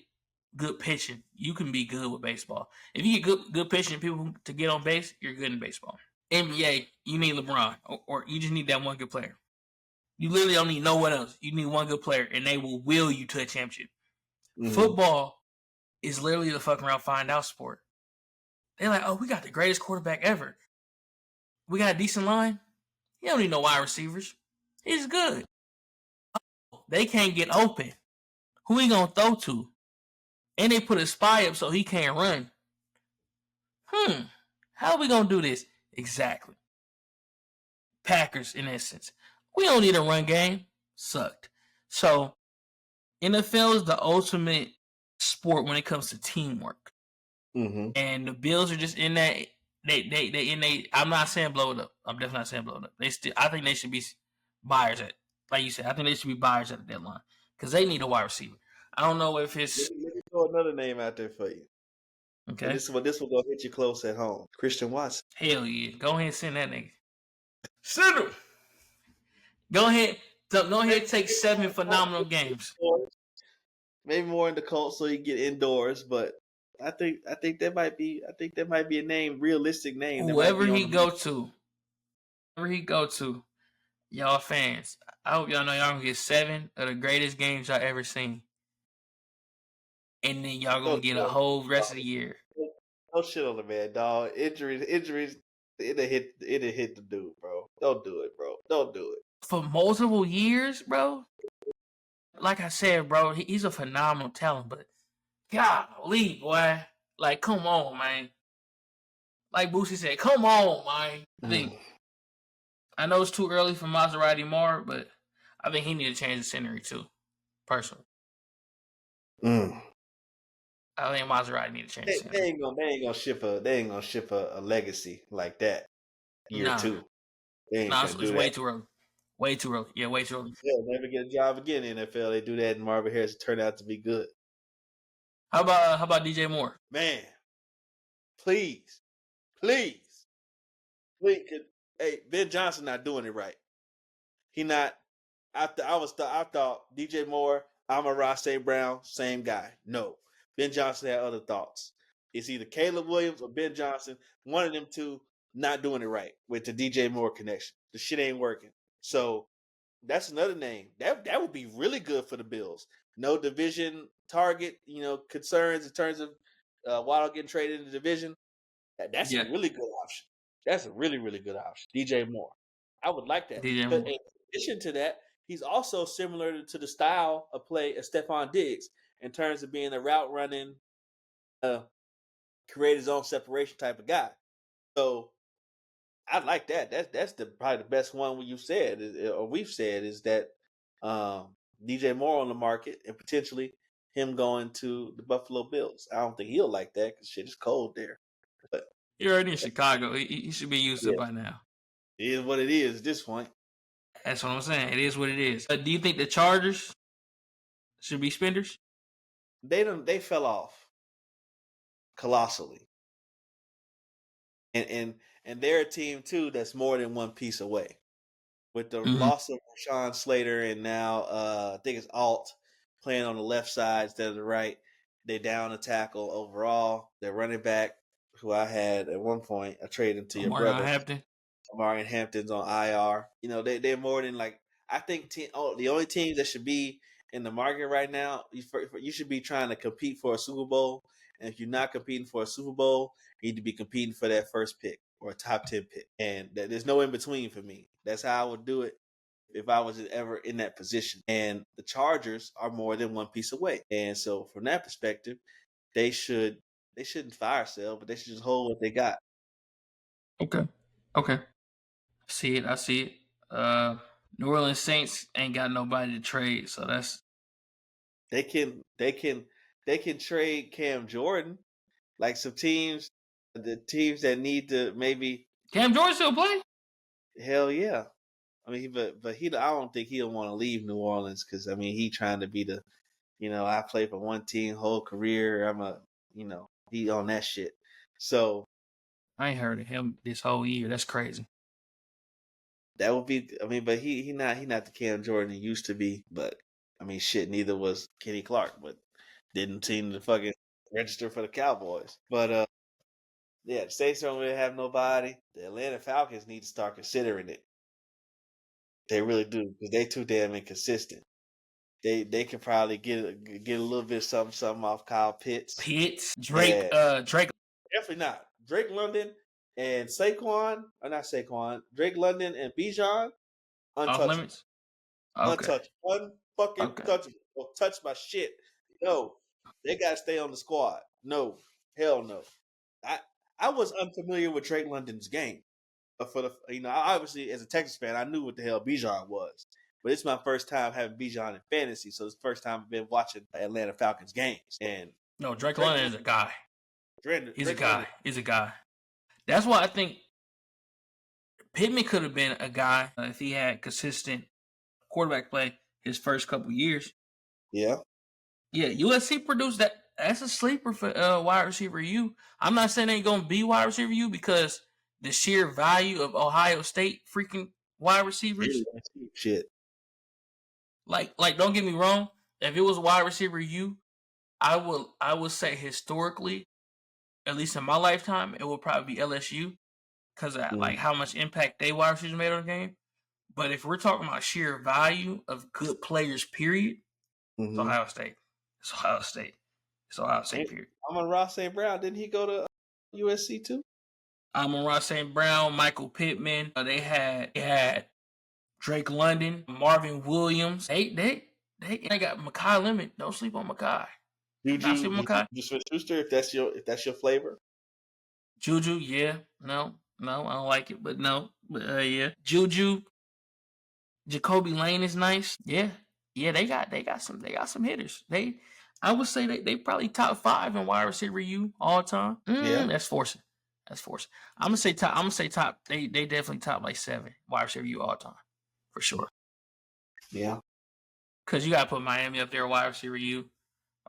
Speaker 1: good pitching. You can be good with baseball. If you get good pitching, people to get on base, you're good in baseball. NBA, you need LeBron, or you just need that one good player. You literally don't need no one else. You need one good player, and they will will you to a championship. Mm-hmm. Football is literally the fucking around find out sport. They're like, oh, we got the greatest quarterback ever. We got a decent line. He don't need no wide receivers. He's good. Oh, they can't get open. Who he gonna throw to? And they put a spy up so he can't run. How are we gonna do this? Exactly. Packers, in essence. We don't need a run game. Sucked. So, NFL is the ultimate sport when it comes to teamwork.
Speaker 2: Mm-hmm.
Speaker 1: And the Bills are just in that. I'm not saying blow it up. I'm definitely not saying blow it up. I think they should be buyers at, like you said. I think they should be buyers at the deadline because they need a wide receiver. I don't know if it's
Speaker 2: Let me throw another name out there for you.
Speaker 1: okay.
Speaker 2: And this will go hit you close at home. Christian Watson.
Speaker 1: Hell yeah, go ahead and send that nigga. Send him. Go ahead. Take 7 phenomenal games.
Speaker 2: Maybe more in the Colts so you get indoors, but I think that might be a name, realistic name.
Speaker 1: Whoever he go to, y'all fans, I hope y'all know y'all gonna get 7 of the greatest games y'all ever seen, and then y'all gonna get a whole rest of the year.
Speaker 2: Don't shit on the man, dog. Injuries. It'll hit the dude, bro. Don't do it, bro. Don't do it.
Speaker 1: For multiple years, bro. Like I said, bro, he's a phenomenal talent, but golly, boy, like come on, man. Like Boosie said, come on, man. I know it's too early for Maserati Moore, but I think he need to change the scenery too, personally. I think Maserati need to change the scenery.
Speaker 2: They ain't gonna ship a legacy like that year 2.
Speaker 1: It's way too early. Way too early. Yeah, way too early.
Speaker 2: They'll never get a job again in the NFL. They do that, and Marvin Harrison turned out to be good.
Speaker 1: How about DJ Moore?
Speaker 2: Man, please. Hey, Ben Johnson not doing it right. He not. I thought DJ Moore, Amon-Ra St. Brown, same guy. No, Ben Johnson had other thoughts. It's either Caleb Williams or Ben Johnson. One of them two not doing it right with the DJ Moore connection. The shit ain't working. So that's another name. That would be really good for the Bills. No division target, concerns in terms of Waddle getting traded in the division. That's a really good option. That's a really, really good option. DJ Moore. I would like that. But in addition to that, he's also similar to the style of play of Stephon Diggs in terms of being a route running, create his own separation type of guy. So I like that. That's probably the best one we've said is that DJ Moore on the market and potentially him going to the Buffalo Bills. I don't think he'll like that because shit is cold there. But
Speaker 1: you're already in Chicago. He should be used to it by now.
Speaker 2: It is what it is at this point.
Speaker 1: That's what I'm saying. It is what it is. Do you think the Chargers should be spenders?
Speaker 2: They fell off colossally. And they're a team too that's more than one piece away. With the loss of Rashawn Slater and now I think it's Alt playing on the left side instead of the right. They're down a tackle overall. Their running back, who I had at one point, I traded him to your brother. Amari Hampton's on IR. They're more than I think the only teams that should be in the market right now, you should be trying to compete for a Super Bowl. And if you're not competing for a Super Bowl, you need to be competing for that first pick or a top 10 pick. And there's no in between for me. That's how I would do it if I was ever in that position. And the Chargers are more than one piece away. And so from that perspective, they shouldn't fire sale, but they should just hold what they got.
Speaker 1: Okay. I see it. New Orleans Saints ain't got nobody to trade, so that's
Speaker 2: they can trade Cam Jordan. Like some teams, the teams that need to maybe
Speaker 1: Cam Jordan still play?
Speaker 2: Hell yeah. I mean, but I don't think he'll want to leave New Orleans because he trying to be the, I play for one team whole career. He on that shit. So
Speaker 1: I ain't heard of him this whole year. That's crazy.
Speaker 2: That would be. But he not the Cam Jordan he used to be. But shit. Neither was Kenny Clark, but didn't seem to fucking register for the Cowboys. But yeah, the Saints don't really have nobody. The Atlanta Falcons need to start considering it. They really do because they too damn inconsistent. They could probably get a little bit of something off Kyle Pitts.
Speaker 1: Drake.
Speaker 2: Definitely not. Drake London and Saquon, or not Saquon. Drake London and Bijan, untouchable.
Speaker 1: Off limits. Okay.
Speaker 2: Untouchable. Untouchable. Don't touch my shit. No, they gotta stay on the squad. No, hell no. I was unfamiliar with Drake London's game. Obviously as a Texas fan, I knew what the hell Bijan was. But it's my first time having Bijan in fantasy, so it's the first time I've been watching Atlanta Falcons games. And
Speaker 1: no, Drake London is a guy. He's a guy. That's why I think Pittman could have been a guy if he had consistent quarterback play his first couple years.
Speaker 2: Yeah.
Speaker 1: Yeah, USC produced that. That's a sleeper for wide receiver U. I'm not saying they ain't gonna be wide receiver U because the sheer value of Ohio State freaking wide receivers.
Speaker 2: Shit.
Speaker 1: Like, don't get me wrong. If it was wide receiver U, I would say historically, at least in my lifetime, it would probably be LSU because of like how much impact they wide receivers made on the game. But if we're talking about sheer value of good players, period, it's Ohio State. It's Ohio State. It's Ohio State, period.
Speaker 2: Amon-Ra St. Brown, didn't he go to USC too?
Speaker 1: Amon-Ra St. Brown, Michael Pittman. They had Drake London, Marvin Williams. They got Mekhi Lemon. Don't sleep on Mekhi. Not sleep on Mekhi.
Speaker 2: Smith-Schuster, if that's your flavor.
Speaker 1: Juju, yeah. No, I don't like it, but no. But yeah. Juju, Jacoby Lane is nice. Yeah. Yeah, they got some hitters. I would say they probably top 5 in wide receiver U all time.
Speaker 2: Yeah.
Speaker 1: That's forcing. I'm gonna say top. They definitely top like 7 wide receiver U all time. For sure.
Speaker 2: Yeah.
Speaker 1: Cause you gotta put Miami up there wide receiver U.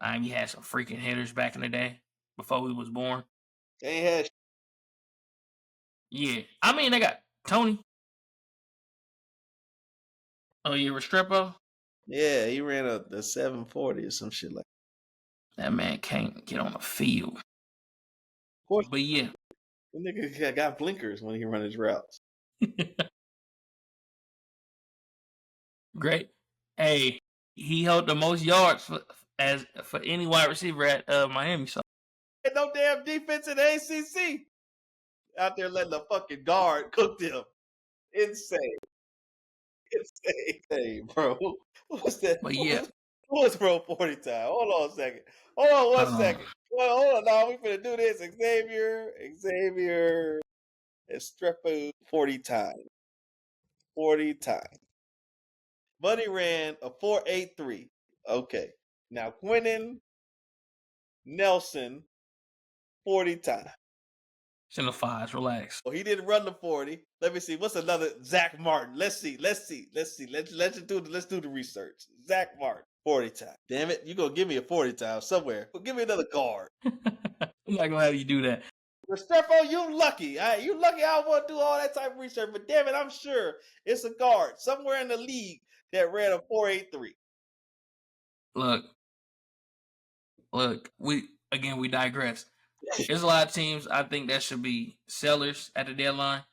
Speaker 1: Miami had some freaking hitters back in the day before we was born.
Speaker 2: They ain't had.
Speaker 1: Yeah. I mean they got Tony. Oh yeah, Restrepo.
Speaker 2: Yeah, he ran a 740 or some shit like
Speaker 1: that. Man can't get on the field. But yeah.
Speaker 2: The nigga got blinkers when he run his routes.
Speaker 1: Great. Hey, he held the most yards for any wide receiver at Miami. So
Speaker 2: no damn defense in the ACC. Out there letting the fucking guard cook them. Insane. Hey, bro. What's that?
Speaker 1: But yeah.
Speaker 2: What's bro 40 time? Hold on a second. Hold on 1 second. Hold on. Now we finna do this. Xavier, Estrepo 40 times. 40 times. Buddy ran a 4.83. Okay. Now Quentin Nelson 40 times.
Speaker 1: It's in the 5s. Relax.
Speaker 2: Oh, he didn't run the 40. Let me see. What's another Zach Martin? Let's see. Let's do the research. Zach Martin 40 times. Damn it! You gonna give me a 40 times somewhere? Well, give me another guard.
Speaker 1: I'm not gonna have you do that.
Speaker 2: Restrepo, you lucky. You lucky I don't want to do all that type of research, but damn it, I'm sure it's a guard somewhere in the league that ran a 4.83.
Speaker 1: Look, we digress. There's a lot of teams I think that should be sellers at the deadline.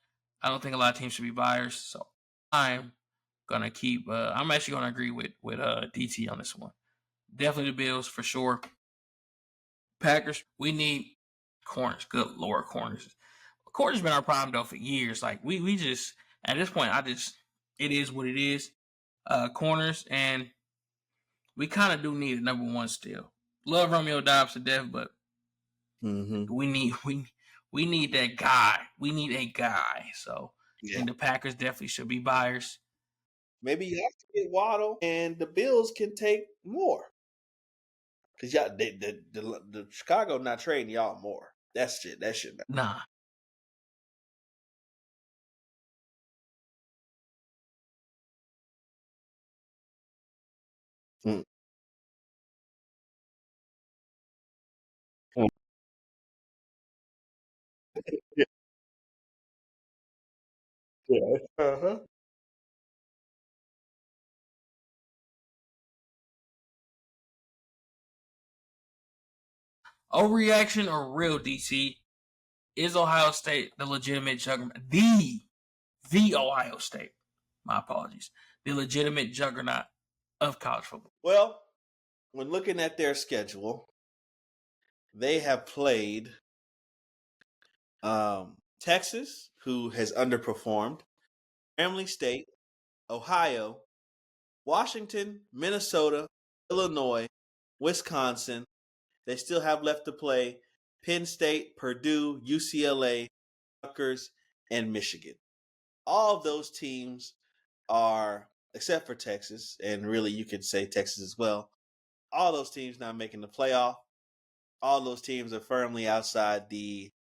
Speaker 1: I don't think a lot of teams should be buyers. So I'm gonna keep. I'm actually gonna agree with DT on this one. Definitely the Bills for sure. Packers, we need corners. Good Lord, corners. Corners been our problem though for years. Like we just at this point, it is what it is. Corners, and we kind of do need a number 1 still. Love Romeo Dobbs to death, but we need that guy. We need a guy. So I think the Packers definitely should be buyers.
Speaker 2: Maybe you have to get Waddle, and the Bills can take more. Because the Chicago not trading y'all more. That shit.
Speaker 1: Nah.
Speaker 2: Mm. Yeah. Yeah. Uh-huh.
Speaker 1: Overreaction or real DC? Is Ohio State the legitimate juggernaut? The Ohio State. My apologies. The legitimate juggernaut of college football.
Speaker 2: Well, when looking at their schedule, they have played Texas, who has underperformed, Family State, Ohio, Washington, Minnesota, Illinois, Wisconsin. They still have left to play Penn State, Purdue, UCLA, Rutgers, and Michigan. All of those teams are, except for Texas, and really you could say Texas as well, all those teams not making the playoff. All those teams are firmly outside the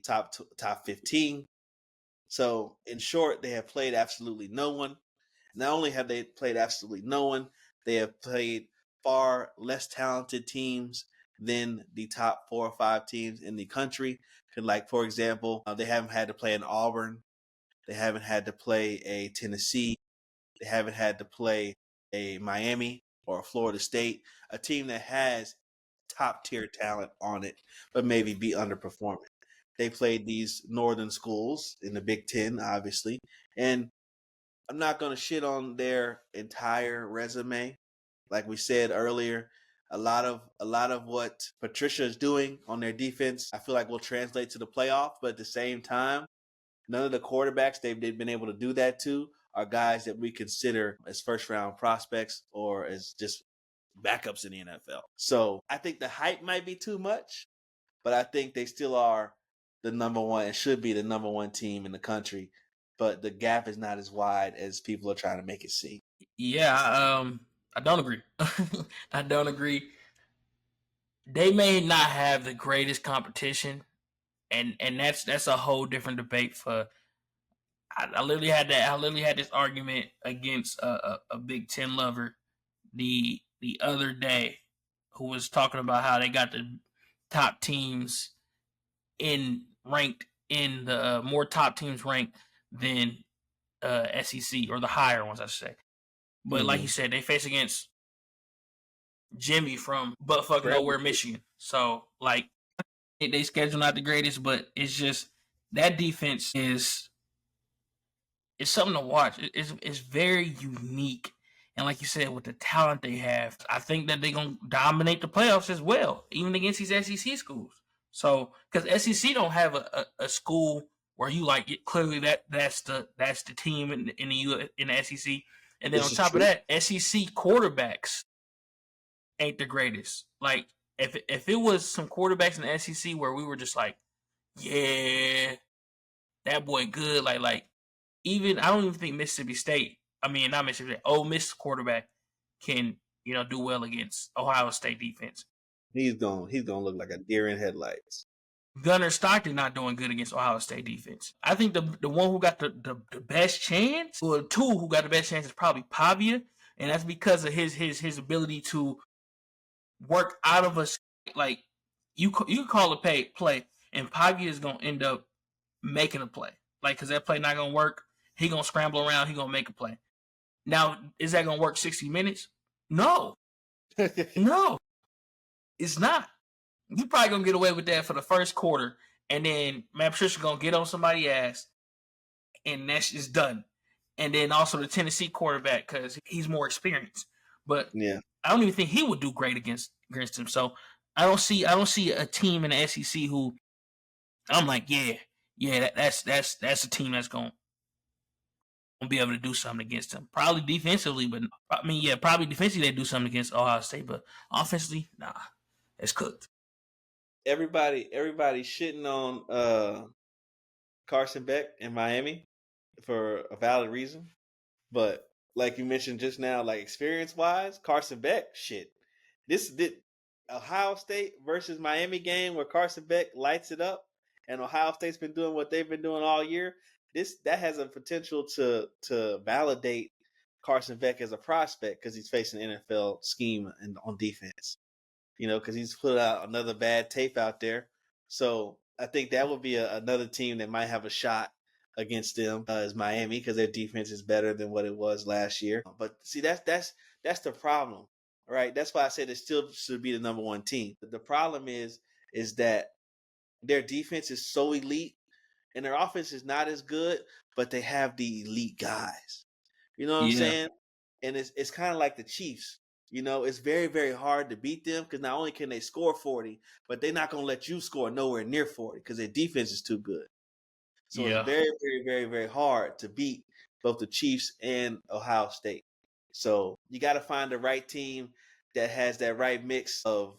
Speaker 2: top 15. So in short, they have played absolutely no one. Not only have they played absolutely no one, they have played far less talented teams than the top 4 or 5 teams in the country. Like, for example, they haven't had to play an Auburn. They haven't had to play a Tennessee. They haven't had to play a Miami or a Florida State, a team that has top tier talent on it, but maybe be underperforming. They played these northern schools in the Big Ten, obviously, and I'm not going to shit on their entire resume. Like we said earlier, a lot of what Patricia is doing on their defense, I feel like will translate to the playoff. But at the same time, none of the quarterbacks they've been able to do that to are guys that we consider as first round prospects or as just backups in the NFL. So I think the hype might be too much, but I think they still are the number one and should be the number one team in the country. But the gap is not as wide as people are trying to make it seem.
Speaker 1: Yeah, I don't agree. I don't agree. They may not have the greatest competition, and that's a whole different debate. I literally had this argument against a Big Ten lover the other day, who was talking about how they got the top teams ranked in the more top teams ranked than SEC, or the higher ones, I should say. But like you said, they face against Jimmy from buttfuck nowhere, Michigan. So like they schedule not the greatest, but it's just that defense is something to watch. It's very unique. And like you said, with the talent they have, I think that they're gonna dominate the playoffs as well, even against these SEC schools. So because SEC don't have a school where you like it, clearly that's the team in the SEC, and then on top of that, SEC quarterbacks ain't the greatest. Like if it was some quarterbacks in the SEC where we were just like, yeah, that boy good. Like even I don't even think Mississippi State. I mean, not Mississippi State. Ole Miss quarterback can do well against Ohio State defense.
Speaker 2: He's gonna look like a deer in headlights.
Speaker 1: Gunnar Stockton not doing good against Ohio State defense. I think the one who got the best chance, or two who got the best chance, is probably Pavia, and that's because of his ability to work out of us. Like you can call a play, and Pavia is gonna end up making a play. Like because that play not gonna work, he gonna scramble around, he gonna make a play. Now, is that gonna work 60 minutes? No, no, it's not. You probably gonna get away with that for the first quarter, and then Matt Patricia gonna get on somebody's ass, and that's just done. And then also the Tennessee quarterback, because he's more experienced. But
Speaker 2: yeah,
Speaker 1: I don't even think he would do great against him. So I don't see a team in the SEC who I'm like, that's a team that's gonna be able to do something against him. Probably defensively, but I mean, yeah, probably defensively they do something against Ohio State, but offensively, nah, it's cooked.
Speaker 2: Everybody shitting on Carson Beck in Miami for a valid reason. But like you mentioned just now, like experience wise, Carson Beck, shit. This did Ohio State versus Miami game where Carson Beck lights it up, and Ohio State's been doing what they've been doing all year. That has a potential to validate Carson Beck as a prospect because he's facing an NFL scheme on defense. Because he's put out another bad tape out there. So I think that would be another team that might have a shot against them is Miami because their defense is better than what it was last year. But see, that's the problem, right? That's why I said it still should be the number one team. But the problem is that their defense is so elite and their offense is not as good, but they have the elite guys. You know what I'm saying? And it's kind of like the Chiefs. It's very, very hard to beat them because not only can they score 40, but they're not going to let you score nowhere near 40 because their defense is too good. So it's very, very, very, very hard to beat both the Chiefs and Ohio State. So you got to find the right team that has that right mix of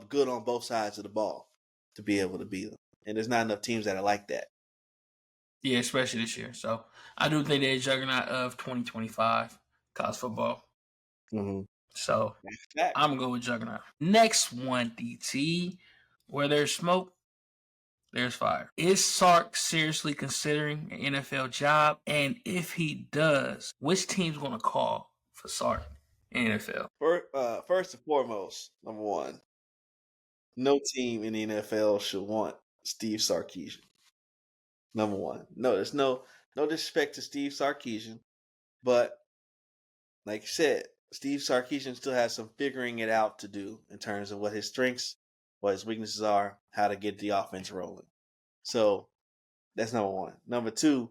Speaker 2: good on both sides of the ball to be able to beat them. And there's not enough teams that are like that.
Speaker 1: Yeah, especially this year. So I do think they're a juggernaut of 2025 college football.
Speaker 2: Mm-hmm.
Speaker 1: So I'm going to go with juggernaut. Next one, DT. Where there's smoke, there's fire. Is Sark seriously considering an NFL job? And if he does, which team's going to call for Sark in NFL?
Speaker 2: First and foremost, number one, no team in the NFL should want Steve Sarkisian. Number one. No, there's no disrespect to Steve Sarkisian, but like you said, Steve Sarkisian still has some figuring it out to do in terms of what his strengths, what his weaknesses are, how to get the offense rolling. So that's number one. Number two,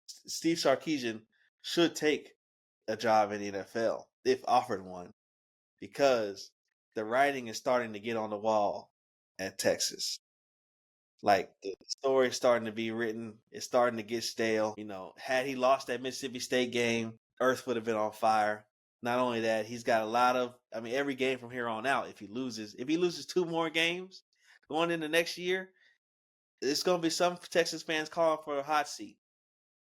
Speaker 2: Steve Sarkisian should take a job in the NFL if offered one, because the writing is starting to get on the wall at Texas. Like, the story is starting to be written. It's starting to get stale. You know, had he lost that Mississippi State game, Earth would have been on fire. Not only that, he's got a lot of, every game from here on out, if he loses 2 more games going into next year, it's going to be some Texas fans calling for a hot seat.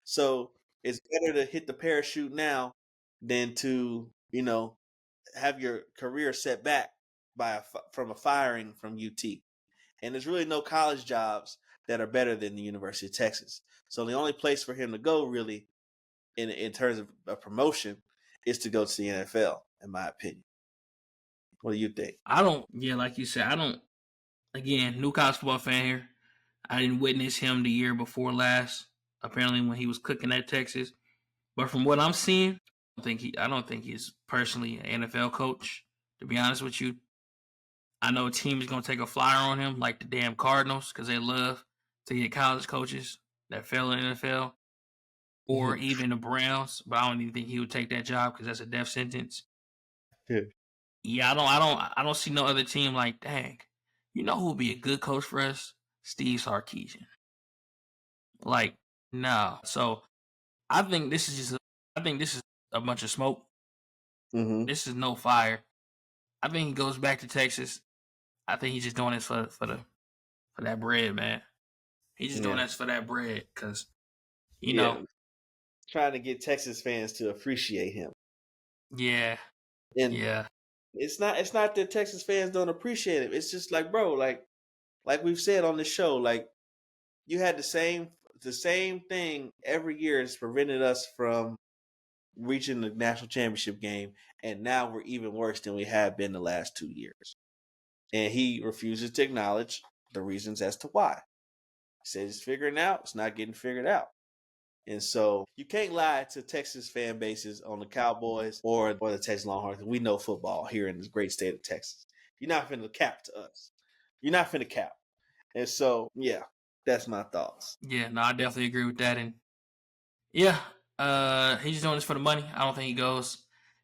Speaker 2: So it's better to hit the parachute now than to, have your career set back from a firing from UT. And there's really no college jobs that are better than the University of Texas. So the only place for him to go, really, in terms of a promotion, is to go to the NFL, in my opinion. What do you think?
Speaker 1: Like you said, again, new college football fan here. I didn't witness him the year before last, apparently when he was cooking at Texas. But from what I'm seeing, I don't think he's personally an NFL coach, to be honest with you. I know a team is going to take a flyer on him, like the damn Cardinals, because they love to get college coaches that fail in the NFL, or even the Browns. But I don't even think he would take that job because that's a death sentence. Yeah, I don't see no other team like, dang, you know who would be a good coach for us? Steve Sarkisian. Like, no. So I think this is a bunch of smoke.
Speaker 2: Mm-hmm.
Speaker 1: This is no fire. I think he goes back to Texas. I think he's just doing this for that bread, man. He's just doing this for that bread, because you know,
Speaker 2: trying to get Texas fans to appreciate him.
Speaker 1: Yeah,
Speaker 2: and
Speaker 1: yeah.
Speaker 2: It's not that Texas fans don't appreciate him. It's just like, bro, like we've said on the show, like, you had the same thing every year has prevented us from reaching the national championship game, and now we're even worse than we have been the last 2 years. And he refuses to acknowledge the reasons as to why. He says it's figuring out, it's not getting figured out. And so you can't lie to Texas fan bases on the Cowboys or the Texas Longhorns. We know football here in this great state of Texas. You're not finna cap to us. You're not finna cap. And so, yeah, that's my thoughts.
Speaker 1: Yeah, no, I definitely agree with that. And yeah, he's just doing this for the money. I don't think he goes.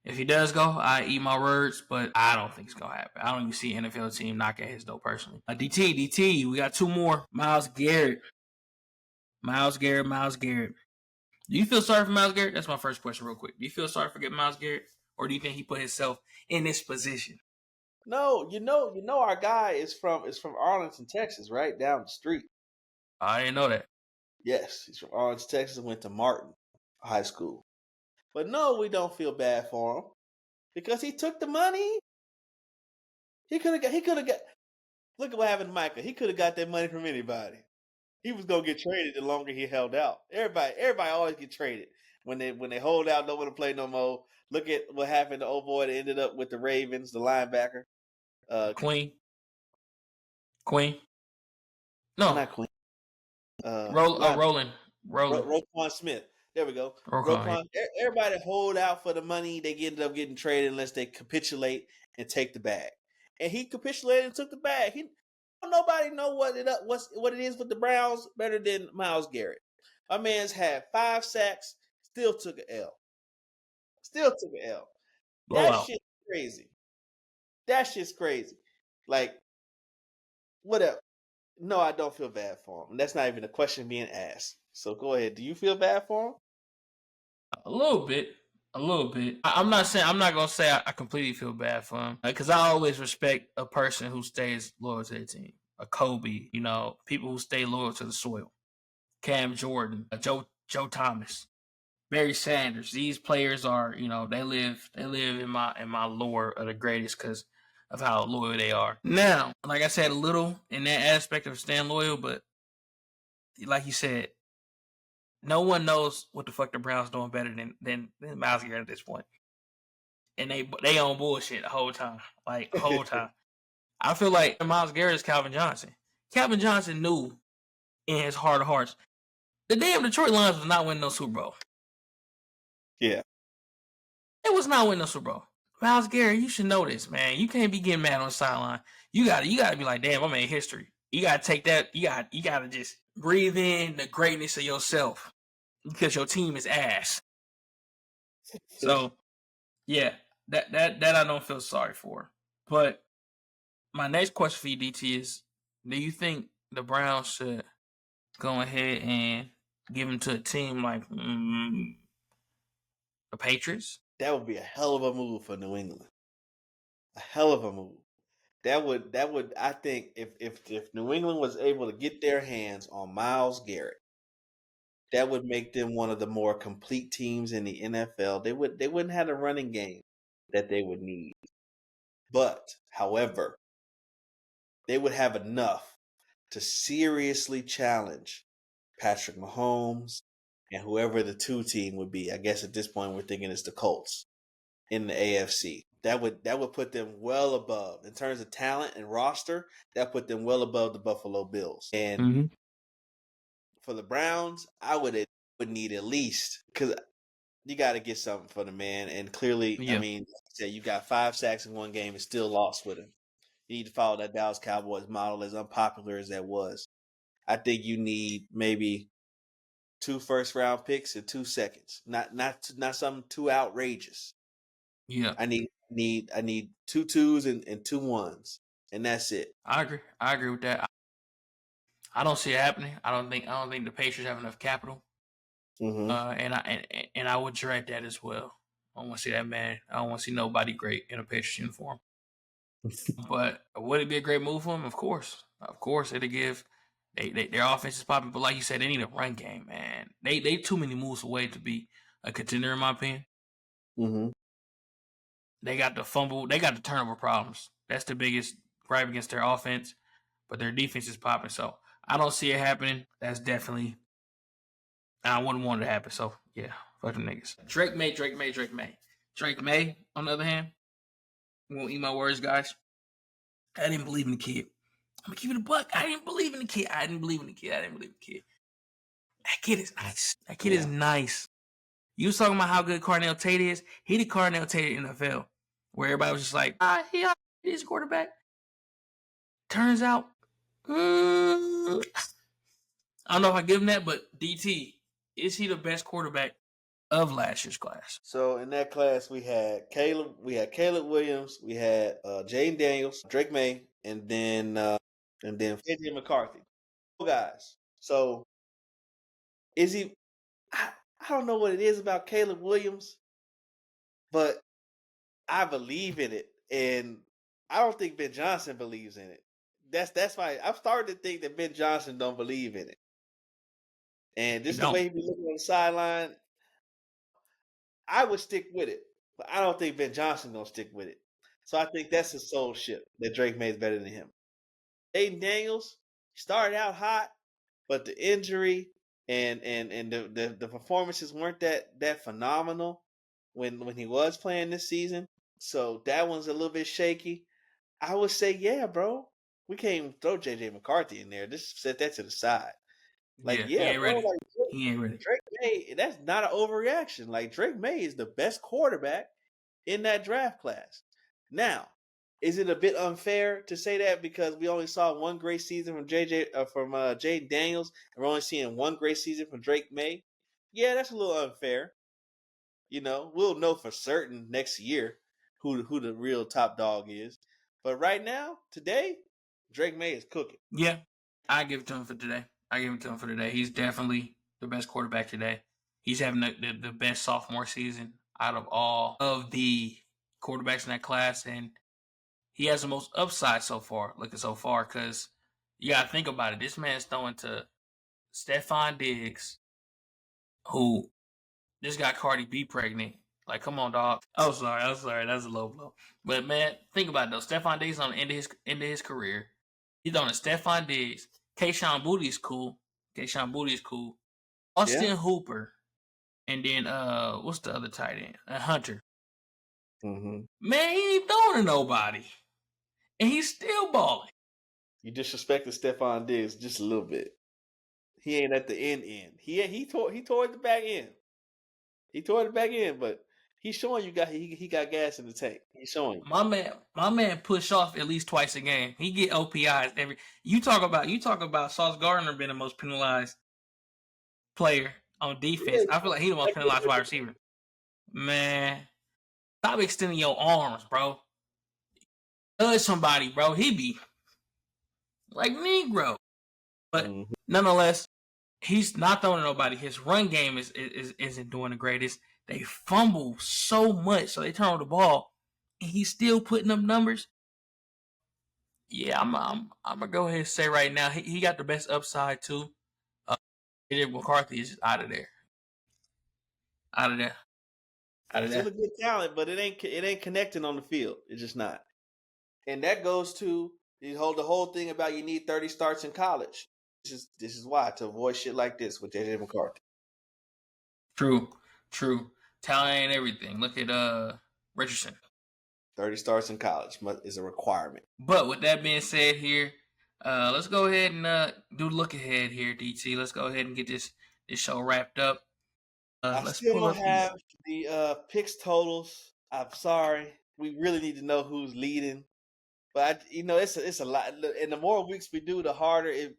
Speaker 1: If he does go, I eat my words, but I don't think it's going to happen. I don't even see an NFL team knock at his door personally. DT, we got 2 more. Myles Garrett. Do you feel sorry for Myles Garrett? That's my first question real quick. Do you feel sorry for getting Myles Garrett? Or do you think he put himself in this position?
Speaker 2: No, you know our guy is from Arlington, Texas, right down the street.
Speaker 1: I didn't know that.
Speaker 2: Yes, he's from Arlington, Texas, and went to Martin High School. But no, we don't feel bad for him because he took the money. He could have got. Look at what happened to Micah. He could have got that money from anybody. He was gonna get traded the longer he held out. Everybody always get traded when they hold out, don't want to play no more. Look at what happened to old boy that ended up with the Ravens, the linebacker.
Speaker 1: Queen.
Speaker 2: No, not Queen.
Speaker 1: Roland.
Speaker 2: Roquan Smith. There we go. Roquan. Everybody hold out for the money. They ended up getting traded unless they capitulate and take the bag. And he capitulated and took the bag. Nobody know what it is with the Browns better than Myles Garrett. My man's had 5 sacks, still took an L. That shit's crazy. That shit's crazy. Like, whatever. No, I don't feel bad for him. That's not even a question being asked. So go ahead. Do you feel bad for him?
Speaker 1: A little bit. I'm not gonna say I completely feel bad for him, because I always respect a person who stays loyal to their team. A Kobe, people who stay loyal to the soil. Cam Jordan, Joe Thomas, Barry Sanders. These players are, they live in my lore of the greatest because of how loyal they are. Now, like I said, a little in that aspect of staying loyal, but like you said, no one knows what the fuck the Browns doing better than Myles Garrett at this point. And they on bullshit the whole time. Like, whole time. I feel like Myles Garrett is Calvin Johnson. Calvin Johnson knew in his heart of hearts the damn Detroit Lions was not winning no Super Bowl.
Speaker 2: Yeah.
Speaker 1: It was not winning no Super Bowl. Myles Garrett, you should know this, man. You can't be getting mad on the sideline. You gotta be like, damn, I made history. You gotta take that. You gotta just breathe in the greatness of yourself because your team is ass. So, yeah, that I don't feel sorry for. But my next question for you, DT, is: do you think the Browns should go ahead and give him to a team like the Patriots?
Speaker 2: That would be a hell of a move for New England. A hell of a move. That would I think if New England was able to get their hands on Myles Garrett, that would make them one of the more complete teams in the NFL. They wouldn't have a running game that they would need. But, however, they would have enough to seriously challenge Patrick Mahomes and whoever the 2 team would be. I guess at this point we're thinking it's the Colts in the AFC. That would put them well above in terms of talent and roster. That put them well above the Buffalo Bills. And for the Browns, I would need at least, because you got to get something for the man. And clearly, I mean, you got 5 sacks in one game and still lost with him. You need to follow that Dallas Cowboys model, as unpopular as that was. I think you need maybe 2 first-round picks and 2 seconds. Not something too outrageous.
Speaker 1: Yeah,
Speaker 2: I need 2 2s and 2 1s, and that's it.
Speaker 1: I agree with that. I don't see it happening. I don't think the Patriots have enough capital.
Speaker 2: Mm-hmm.
Speaker 1: And I would dread that as well. I don't want to see that man. I don't want to see nobody great in a Patriots uniform. But would it be a great move for him? Of course. It'll give their offense is popping. But like you said, they need a run game, man. They too many moves away to be a contender, in my opinion.
Speaker 2: Mm-hmm.
Speaker 1: They got the fumble. They got the turnover problems. That's the biggest gripe against their offense. But their defense is popping. So I don't see it happening. That's definitely. I wouldn't want it to happen. So yeah, fuck them niggas. Drake Maye. Drake Maye, on the other hand, won't eat my words, guys. I didn't believe in the kid. I'm gonna keep it a buck. I didn't believe in the kid. That kid is nice. Is nice. You was talking about how good Carnell Tate is. He the Carnell Tate in the NFL, where everybody was just like, he is quarterback. Turns out, I don't know if I give him that, but DT, is he the best quarterback of last year's class?
Speaker 2: So in that class, we had Caleb Williams, we had Jaden Daniels, Drake Maye, and then JJ McCarthy. Guys. So is he? I don't know what it is about Caleb Williams, but I believe in it, and I don't think Ben Johnson believes in it. That's why I'm starting to think that Ben Johnson don't believe in it. And just the way he be looking on the sideline, I would stick with it, but I don't think Ben Johnson gonna stick with it. So I think that's his soul ship that Drake Maye is better than him. Aiden Daniels started out hot, but the injury and the performances weren't that phenomenal when he was playing this season. So that one's a little bit shaky. I would say, yeah, bro. We can't even throw JJ McCarthy in there. Just set that to the side. Like,
Speaker 1: he ain't
Speaker 2: bro,
Speaker 1: ready.
Speaker 2: like,
Speaker 1: He ain't ready.
Speaker 2: Drake Maye, that's not an overreaction. Like, Drake Maye is the best quarterback in that draft class. Now, is it a bit unfair to say that because we only saw one great season from Jaden Daniels, and we're only seeing one great season from Drake Maye? Yeah, that's a little unfair. You know, we'll know for certain next year who the real top dog is. But right now, today, Drake Maye is cooking.
Speaker 1: Yeah, I give it to him for today. He's definitely the best quarterback today. He's having the best sophomore season out of all of the quarterbacks in that class, and he has the most upside so far, because you got to think about it. This man's throwing to Stephon Diggs, who just got Cardi B pregnant. Like, come on, dog. I'm sorry. That's a low blow. But, man, think about it, though. Stephon Diggs on the end of his career. He's throwing to Stephon Diggs. Kayshawn Booty's cool. Keyshawn Booty is cool. Austin Hooper, and then what's the other tight end? Hunter.
Speaker 2: Mm-hmm.
Speaker 1: Man, he ain't throwing to nobody, and he's still balling.
Speaker 2: You disrespected Stephon Diggs just a little bit. He ain't at the end. He tore at the back end. He tore at the back end, but he's showing you he got gas in the tank. He's showing you.
Speaker 1: My man push off at least twice a game. He get OPIs every. You talk about Sauce Gardner being the most penalized player on defense. I feel like he's the most penalized wide receiver. Man, stop extending your arms, bro. Judge somebody, bro. He be like Negro, but nonetheless, he's not throwing to nobody. His run game isn't doing the greatest. They fumble so much, so they turn over the ball, and he's still putting up numbers. Yeah, I'm gonna go ahead and say right now he got the best upside too. McCarthy is just out of there.
Speaker 2: Still a good talent, but it ain't connecting on the field. It's just not. And that goes to the whole thing about you need 30 starts in college. This is why, to avoid shit like this with JJ McCarthy.
Speaker 1: True. Talent ain't everything. Look at Richardson.
Speaker 2: 30 starts in college is a requirement.
Speaker 1: But with that being said here, let's go ahead and do a look ahead here, DT. Let's go ahead and get this show wrapped up.
Speaker 2: I still don't have the picks totals. I'm sorry. We really need to know who's leading. But it's a lot. And the more weeks we do, the harder it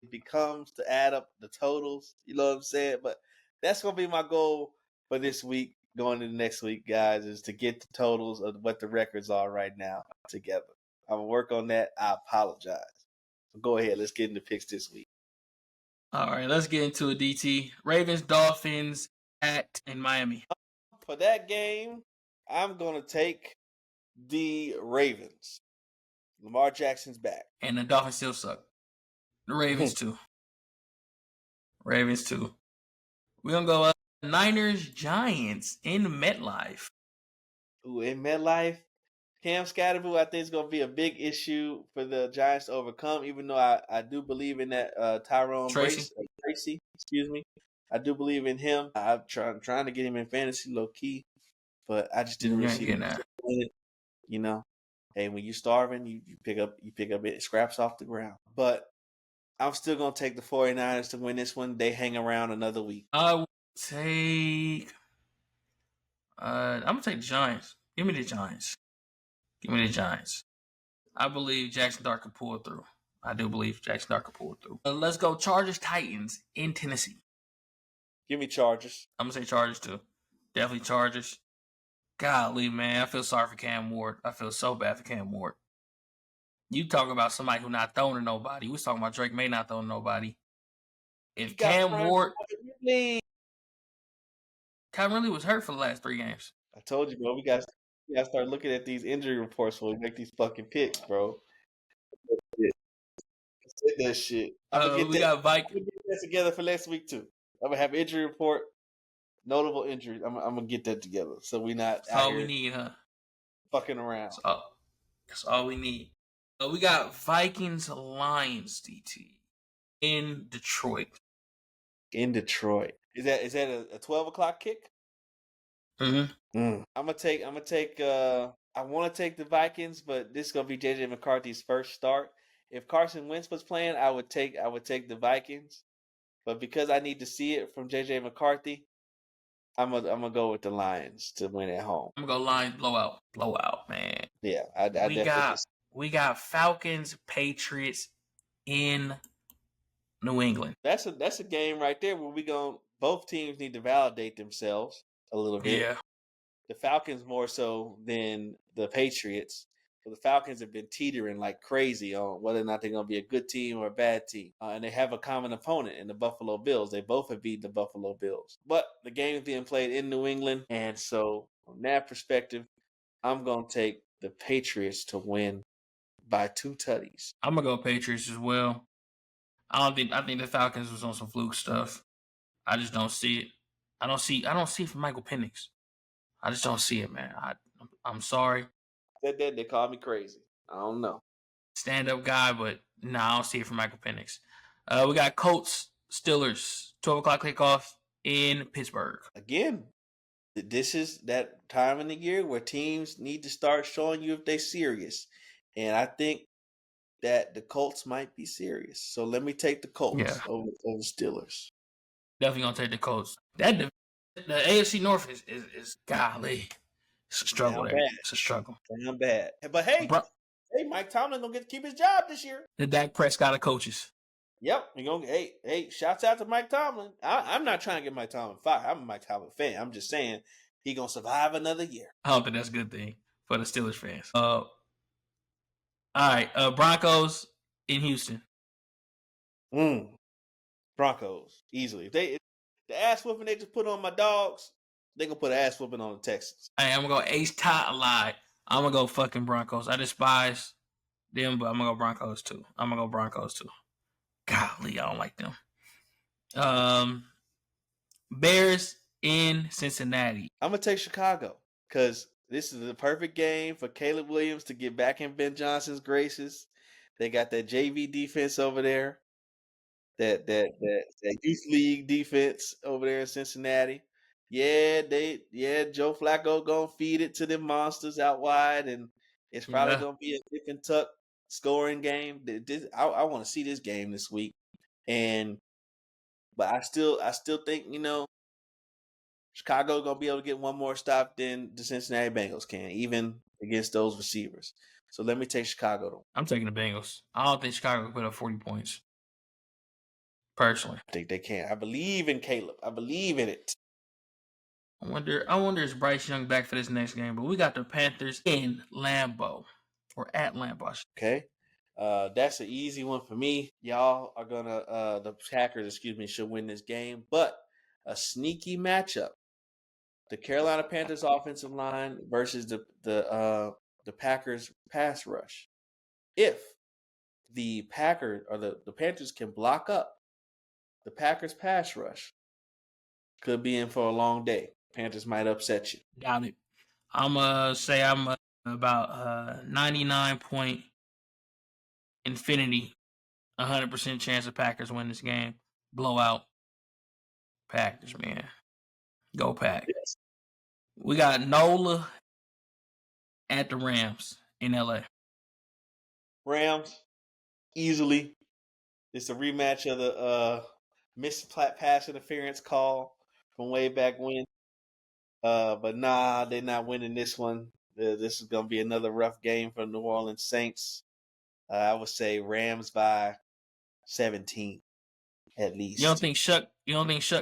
Speaker 2: becomes to add up the totals. You know what I'm saying? But that's gonna be my goal for this week, going into next week, guys, is to get the totals of what the records are right now together. I'm gonna work on that. I apologize. So go ahead. Let's get into picks this week.
Speaker 1: All right, let's get into it, DT. Ravens, Dolphins in Miami.
Speaker 2: For that game, I'm gonna take the Ravens. Lamar Jackson's back.
Speaker 1: And the Dolphins still suck. The Ravens too. We're going to go Niners, Giants in MetLife.
Speaker 2: Ooh, in MetLife, Cam Scatterboo, I think it's going to be a big issue for the Giants to overcome, even though I do believe in that Tyrone Tracy, excuse me. I do believe in him. I'm trying to get him in fantasy low-key, but I just didn't receive it. You know, hey, when you're starving, you pick up scraps off the ground. But I'm still going to take the 49ers to win this one. They hang around another week.
Speaker 1: I would take... I'm going to take the Giants. Give me the Giants. I believe Jackson Dart can pull through. I do believe Jackson Dart can pull through. Let's go Chargers, Titans in Tennessee.
Speaker 2: Give me Chargers.
Speaker 1: I'm going to say Chargers too. Definitely Chargers. Golly, man, I feel sorry for Cam Ward. I feel so bad for Cam Ward. You talk about somebody who not throwing to nobody. We was talking about Drake May not throwing to nobody. If Cam Ward... Cam Ridley was hurt for the last 3 games.
Speaker 2: I told you, bro. We got to start looking at these injury reports when we make these fucking picks, bro. Say that shit.
Speaker 1: We got Vikings.
Speaker 2: I'm going to get that together for next week, too. I'm going to have an injury report, notable injuries. I'm going to get that together so we not
Speaker 1: That's all we need, huh?
Speaker 2: Fucking around.
Speaker 1: That's all we need. We got Vikings, Lions, DT in Detroit.
Speaker 2: Is that a 12 o'clock kick?
Speaker 1: Mm-hmm.
Speaker 2: I'm gonna take. I want to take the Vikings, but this is gonna be JJ McCarthy's first start. If Carson Wentz was playing, I would take the Vikings, but because I need to see it from JJ McCarthy, I'm gonna go with the Lions to win at home.
Speaker 1: I'm gonna go Lions blowout, man.
Speaker 2: Yeah,
Speaker 1: we got Falcons, Patriots in New England.
Speaker 2: That's a game right there where both teams need to validate themselves a little bit.
Speaker 1: Yeah.
Speaker 2: The Falcons more so than the Patriots. So the Falcons have been teetering like crazy on whether or not they're going to be a good team or a bad team. And they have a common opponent in the Buffalo Bills. They both have beaten the Buffalo Bills. But the game is being played in New England. And so from that perspective, I'm going to take the Patriots to win by 2 tutties.
Speaker 1: I'm going to go Patriots as well. I think the Falcons was on some fluke stuff. I just don't see it. I don't see it from Michael Penix. I just don't see it, man. I'm sorry.
Speaker 2: Said that they called me crazy. I don't know.
Speaker 1: Stand-up guy, but I don't see it from Michael Penix. We got Colts, Steelers, 12 o'clock kickoff in Pittsburgh.
Speaker 2: Again, this is that time in the year where teams need to start showing you if they're serious. And I think that the Colts might be serious. So let me take the Colts over Steelers.
Speaker 1: Definitely gonna take the Colts. The AFC North is golly. It's a struggle there.
Speaker 2: Bad.
Speaker 1: It's a struggle.
Speaker 2: Damn bad. But hey, Mike Tomlin gonna get to keep his job this year.
Speaker 1: The Dak Prescott of coaches.
Speaker 2: Yep. Hey, shouts out to Mike Tomlin. I'm not trying to get Mike Tomlin fired. I'm a Mike Tomlin fan. I'm just saying he gonna survive another year.
Speaker 1: I don't think that's a good thing for the Steelers fans. All right, Broncos in Houston.
Speaker 2: Broncos easily. The ass whooping they just put on my dogs, they gonna put an ass whooping on the Texans.
Speaker 1: Hey, I'm gonna go Ace Tot lie. I'm gonna go fucking Broncos. I despise them, but I'm gonna go Broncos too. Golly, I don't like them. Bears in Cincinnati.
Speaker 2: I'm gonna take Chicago because this is the perfect game for Caleb Williams to get back in Ben Johnson's graces. They got that JV defense over there, that youth league defense over there in Cincinnati. Yeah, Joe Flacco gonna feed it to them monsters out wide, and it's probably gonna be a nip and tuck scoring game. I want to see this game this week, but I still think Chicago gonna be able to get one more stop than the Cincinnati Bengals can, even against those receivers. So let me take Chicago though.
Speaker 1: I'm taking the Bengals. I don't think Chicago can put up 40 points. Personally,
Speaker 2: I think they can. I believe in Caleb. I believe in it.
Speaker 1: I wonder is Bryce Young back for this next game? But we got the Panthers in Lambeau or at Lambeau.
Speaker 2: Okay, that's an easy one for me. Y'all are gonna the Packers, should win this game, but a sneaky matchup: the Carolina Panthers offensive line versus the Packers pass rush. If the Packers or the Panthers can block up the Packers pass rush, could be in for a long day. Panthers might upset you.
Speaker 1: Doubt it. I'm say I'm about 99 point infinity, 100% chance of Packers win this game. Blowout. Packers, man. Go Pack.
Speaker 2: Yes.
Speaker 1: We got NOLA at the Rams in LA.
Speaker 2: Rams, easily. It's a rematch of the missed pass interference call from way back when. But nah, they're not winning this one. This is going to be another rough game for New Orleans Saints. I would say Rams by 17 at least.
Speaker 1: You don't think Shuck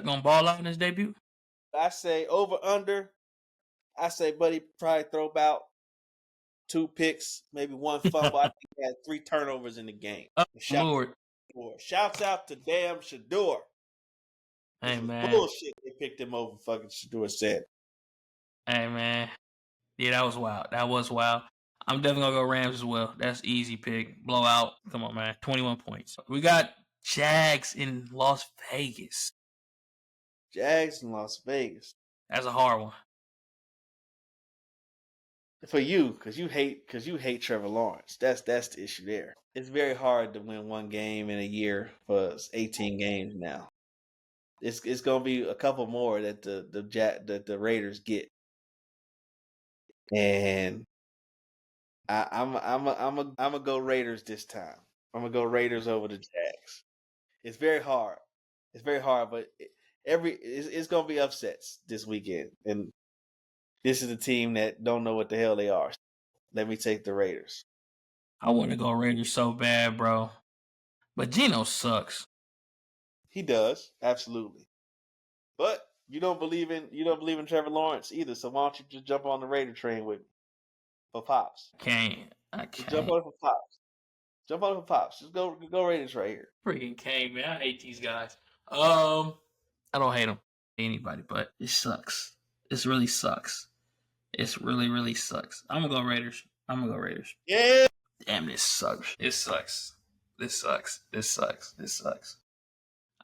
Speaker 1: gonna ball out in his debut?
Speaker 2: I say over under. I say Buddy probably throw about 2 picks, maybe 1 fumble. I think he had 3 turnovers in the game. Shouts out to damn Shador.
Speaker 1: Hey man,
Speaker 2: bullshit. They picked him over. Fucking Shador said.
Speaker 1: Hey man, yeah, that was wild. I'm definitely gonna go Rams as well. That's easy pick. Blowout. Come on, man. 21 points. We got Jags in Las Vegas.
Speaker 2: Jags in Las Vegas.
Speaker 1: That's a hard one.
Speaker 2: For you, because you hate Trevor Lawrence. That's the issue there. It's very hard to win one game in a year for 18 games now. It's gonna be a couple more that the Raiders get, and I'm gonna go Raiders this time. I'm gonna go Raiders over the Jags. It's very hard. But it's gonna be upsets this weekend, and this is a team that don't know what the hell they are. Let me take the Raiders.
Speaker 1: I want to go Raiders so bad, bro. But Geno sucks.
Speaker 2: He does, absolutely. But you don't believe in Trevor Lawrence either. So why don't you just jump on the Raider train with me for pops?
Speaker 1: I can't.
Speaker 2: Just jump on it for pops. Just go Raiders right here.
Speaker 1: Freaking can't, man. I hate these guys. I don't hate them. Anybody, but it sucks. This really sucks. It really, really sucks. I'm gonna go Raiders.
Speaker 2: Yeah.
Speaker 1: Damn, this sucks. This sucks.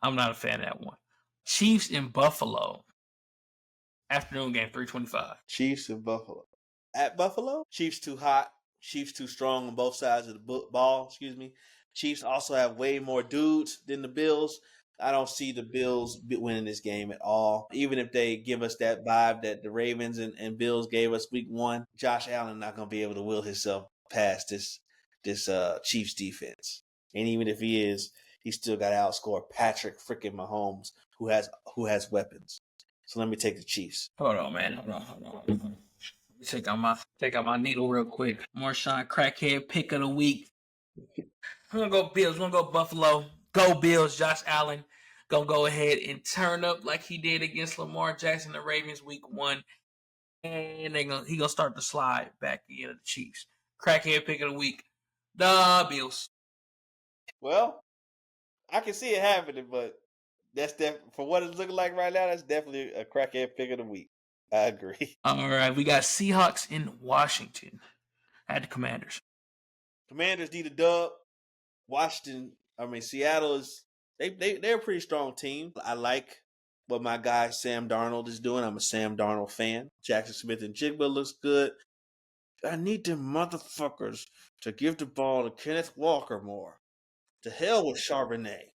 Speaker 1: I'm not a fan of that one. Chiefs in Buffalo. Afternoon game, 3:25.
Speaker 2: Chiefs in Buffalo. At Buffalo? Chiefs too hot. Chiefs too strong on both sides of the ball. Chiefs also have way more dudes than the Bills. I don't see the Bills winning this game at all. Even if they give us that vibe that the Ravens and Bills gave us week 1, Josh Allen not going to be able to will himself past this Chiefs defense. And even if he is, he still got to outscore Patrick freaking Mahomes, who has weapons. So let me take the Chiefs.
Speaker 1: Hold on, man. Hold on. Let me take out my needle real quick. Marshon crackhead pick of the week. We're gonna go Bills. We're gonna go Buffalo. Go Bills. Josh Allen gonna go ahead and turn up like he did against Lamar Jackson and the Ravens week 1, and he gonna start to slide back into the Chiefs. Crackhead pick of the week. The Bills.
Speaker 2: Well, I can see it happening, but that's for what it's looking like right now. That's definitely a crackhead pick of the week. I agree.
Speaker 1: All right, we got Seahawks in Washington at the Commanders.
Speaker 2: Commanders need a dub. Seattle is they're a pretty strong team. I like what my guy Sam Darnold is doing. I'm a Sam Darnold fan. Jackson Smith and Jigba looks good. I need them motherfuckers to give the ball to Kenneth Walker more. To hell with Charbonnet.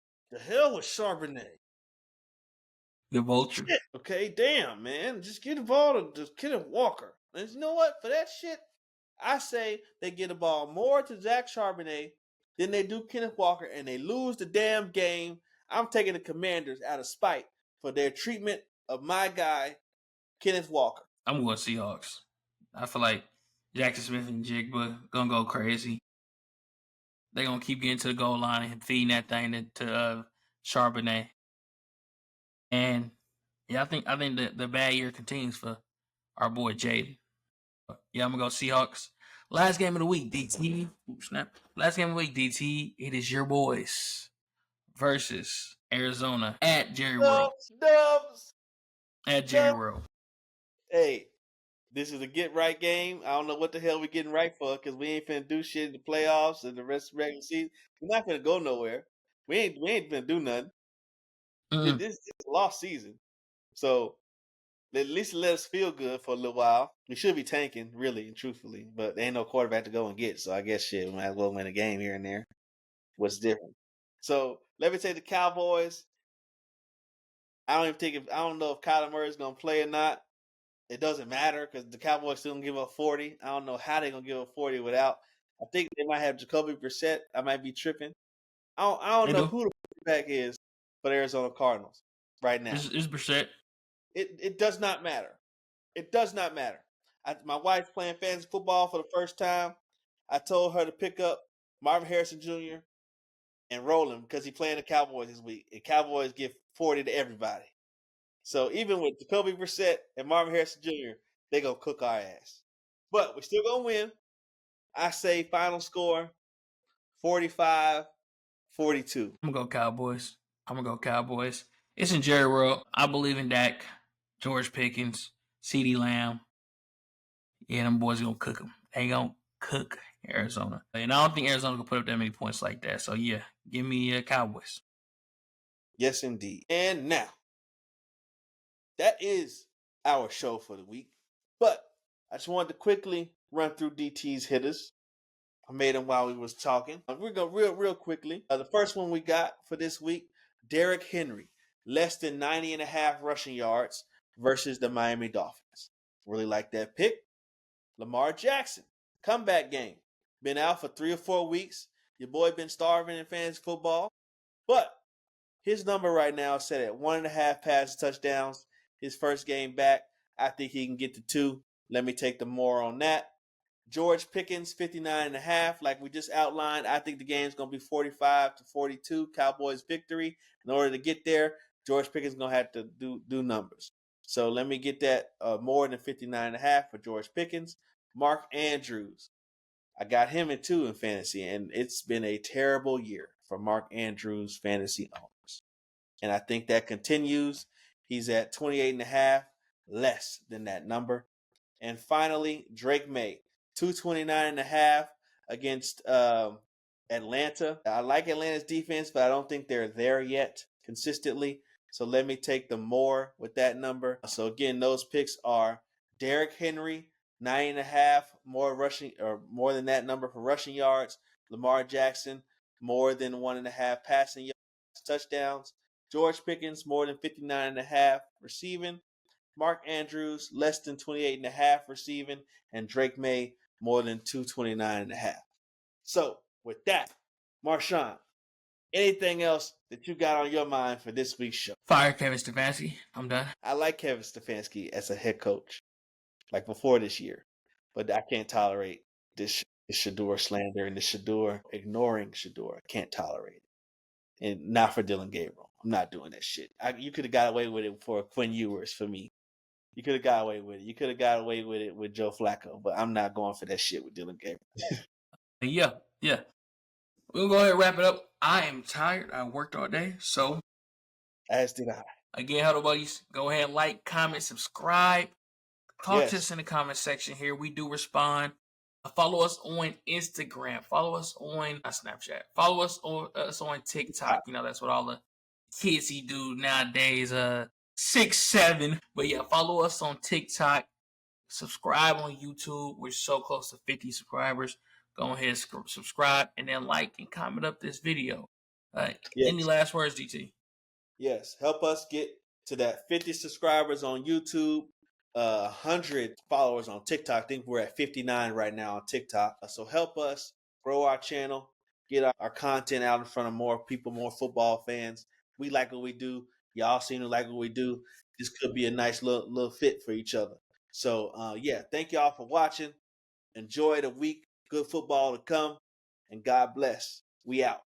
Speaker 1: The Vulture.
Speaker 2: Shit, okay, damn, man. Just give the ball to Kenneth Walker. And you know what? For that shit, I say they get the ball more to Zach Charbonnet than they do Kenneth Walker, and they lose the damn game. I'm taking the Commanders out of spite for their treatment of my guy, Kenneth Walker.
Speaker 1: I'm going Seahawks. I feel like Jackson Smith and Jigba gonna go crazy. They're gonna keep getting to the goal line and feeding that thing to Charbonnet. And yeah, I think the bad year continues for our boy Jaden. Yeah, I'm gonna go Seahawks. Last game of the week, DT. Snap. Last game of the week, DT. It is your boys versus Arizona at Jerry World.
Speaker 2: Dubs.
Speaker 1: At Jerry World.
Speaker 2: Hey, this is a get right game. I don't know what the hell we're getting right for because we ain't finna do shit in the playoffs and the rest of the regular season. We're not finna go nowhere. We ain't finna do nothing.
Speaker 1: Mm-hmm.
Speaker 2: This is a lost season. So at least let us feel good for a little while. We should be tanking, really and truthfully, but there ain't no quarterback to go and get. So I guess shit, we might as well win a game here and there. What's different? So let me take the Cowboys. I don't know if Kyler Murray's gonna play or not. It doesn't matter because the Cowboys still gonna give up 40. I don't know how they're gonna give up 40 without. I think they might have Jacoby Brissett. I might be tripping. I don't know who the quarterback is for the Arizona Cardinals right now.
Speaker 1: It's Brissett.
Speaker 2: It does not matter. It does not matter. My wife's playing fantasy football for the first time. I told her to pick up Marvin Harrison Jr. and roll him because he's playing the Cowboys this week. And Cowboys give 40 to everybody. So even with Jacoby Brissett and Marvin Harrison Jr., they gonna cook our ass. But we're still gonna win. I say final score 45-42.
Speaker 1: I'm gonna go Cowboys. It's in Jerry World. I believe in Dak, George Pickens, CeeDee Lamb. Yeah, them boys gonna cook them. They gonna cook Arizona. And I don't think Arizona can put up that many points like that. So yeah, give me Cowboys.
Speaker 2: Yes, indeed. And now, that is our show for the week. But I just wanted to quickly run through DT's hitters. I made them while we was talking. We're going real quickly. The first one we got for this week, Derrick Henry, less than 90.5 rushing yards versus the Miami Dolphins. Really like that pick. Lamar Jackson, comeback game. Been out for 3 or 4 weeks. Your boy been starving in fantasy football. But his number right now is set at 1.5 pass touchdowns. His first game back, I think he can get to 2. Let me take the more on that. George Pickens, 59.5. Like we just outlined, I think the game's going to be 45-42. Cowboys victory. In order to get there, George Pickens is going to have to do numbers. So let me get that more than 59.5 for George Pickens. Mark Andrews. I got him in 2 in fantasy, and it's been a terrible year for Mark Andrews fantasy owners. And I think that continues. He's at 28.5, less than that number. And finally, Drake May, 229.5 against Atlanta. I like Atlanta's defense, but I don't think they're there yet consistently. So let me take the more with that number. So again, those picks are Derrick Henry, 9.5, more rushing or more than that number for rushing yards. Lamar Jackson, more than 1.5 passing yards, touchdowns. George Pickens, more than 59.5 receiving. Mark Andrews, less than 28.5 receiving. And Drake Maye, more than 229.5. So, with that, Marshon, anything else that you got on your mind for this week's show?
Speaker 1: Fire Kevin Stefanski. I'm done.
Speaker 2: I like Kevin Stefanski as a head coach, like before this year, but I can't tolerate this Shador slander and the Shador ignoring Shador. I can't tolerate it. And not for Dylan Gabriel. I'm not doing that shit. You could have got away with it for Quinn Ewers for me. You could have got away with it. You could have got away with it with Joe Flacco, but I'm not going for that shit with Dylan Gabriel.
Speaker 1: Yeah. We'll go ahead and wrap it up. I am tired. I worked all day. So,
Speaker 2: as did I.
Speaker 1: Again, Huddle Buddies, go ahead, like, comment, subscribe. Talk to us in the comment section here. We do respond. Follow us on Instagram. Follow us on Snapchat. Follow us on TikTok. You know, that's what all the kids do nowadays. 6, 7. But yeah, follow us on TikTok. Subscribe on YouTube. We're so close to 50 subscribers. Go ahead, subscribe, and then like and comment up this video.
Speaker 2: Yes.
Speaker 1: Any last words, DT?
Speaker 2: Yes. Help us get to that 50 subscribers on YouTube. 100 followers on TikTok. I think we're at 59 right now on TikTok. So help us grow our channel, get our content out in front of more people, more football fans. We like what we do. Y'all seem to like what we do. This could be a nice little fit for each other. So, thank y'all for watching. Enjoy the week. Good football to come. And God bless. We out.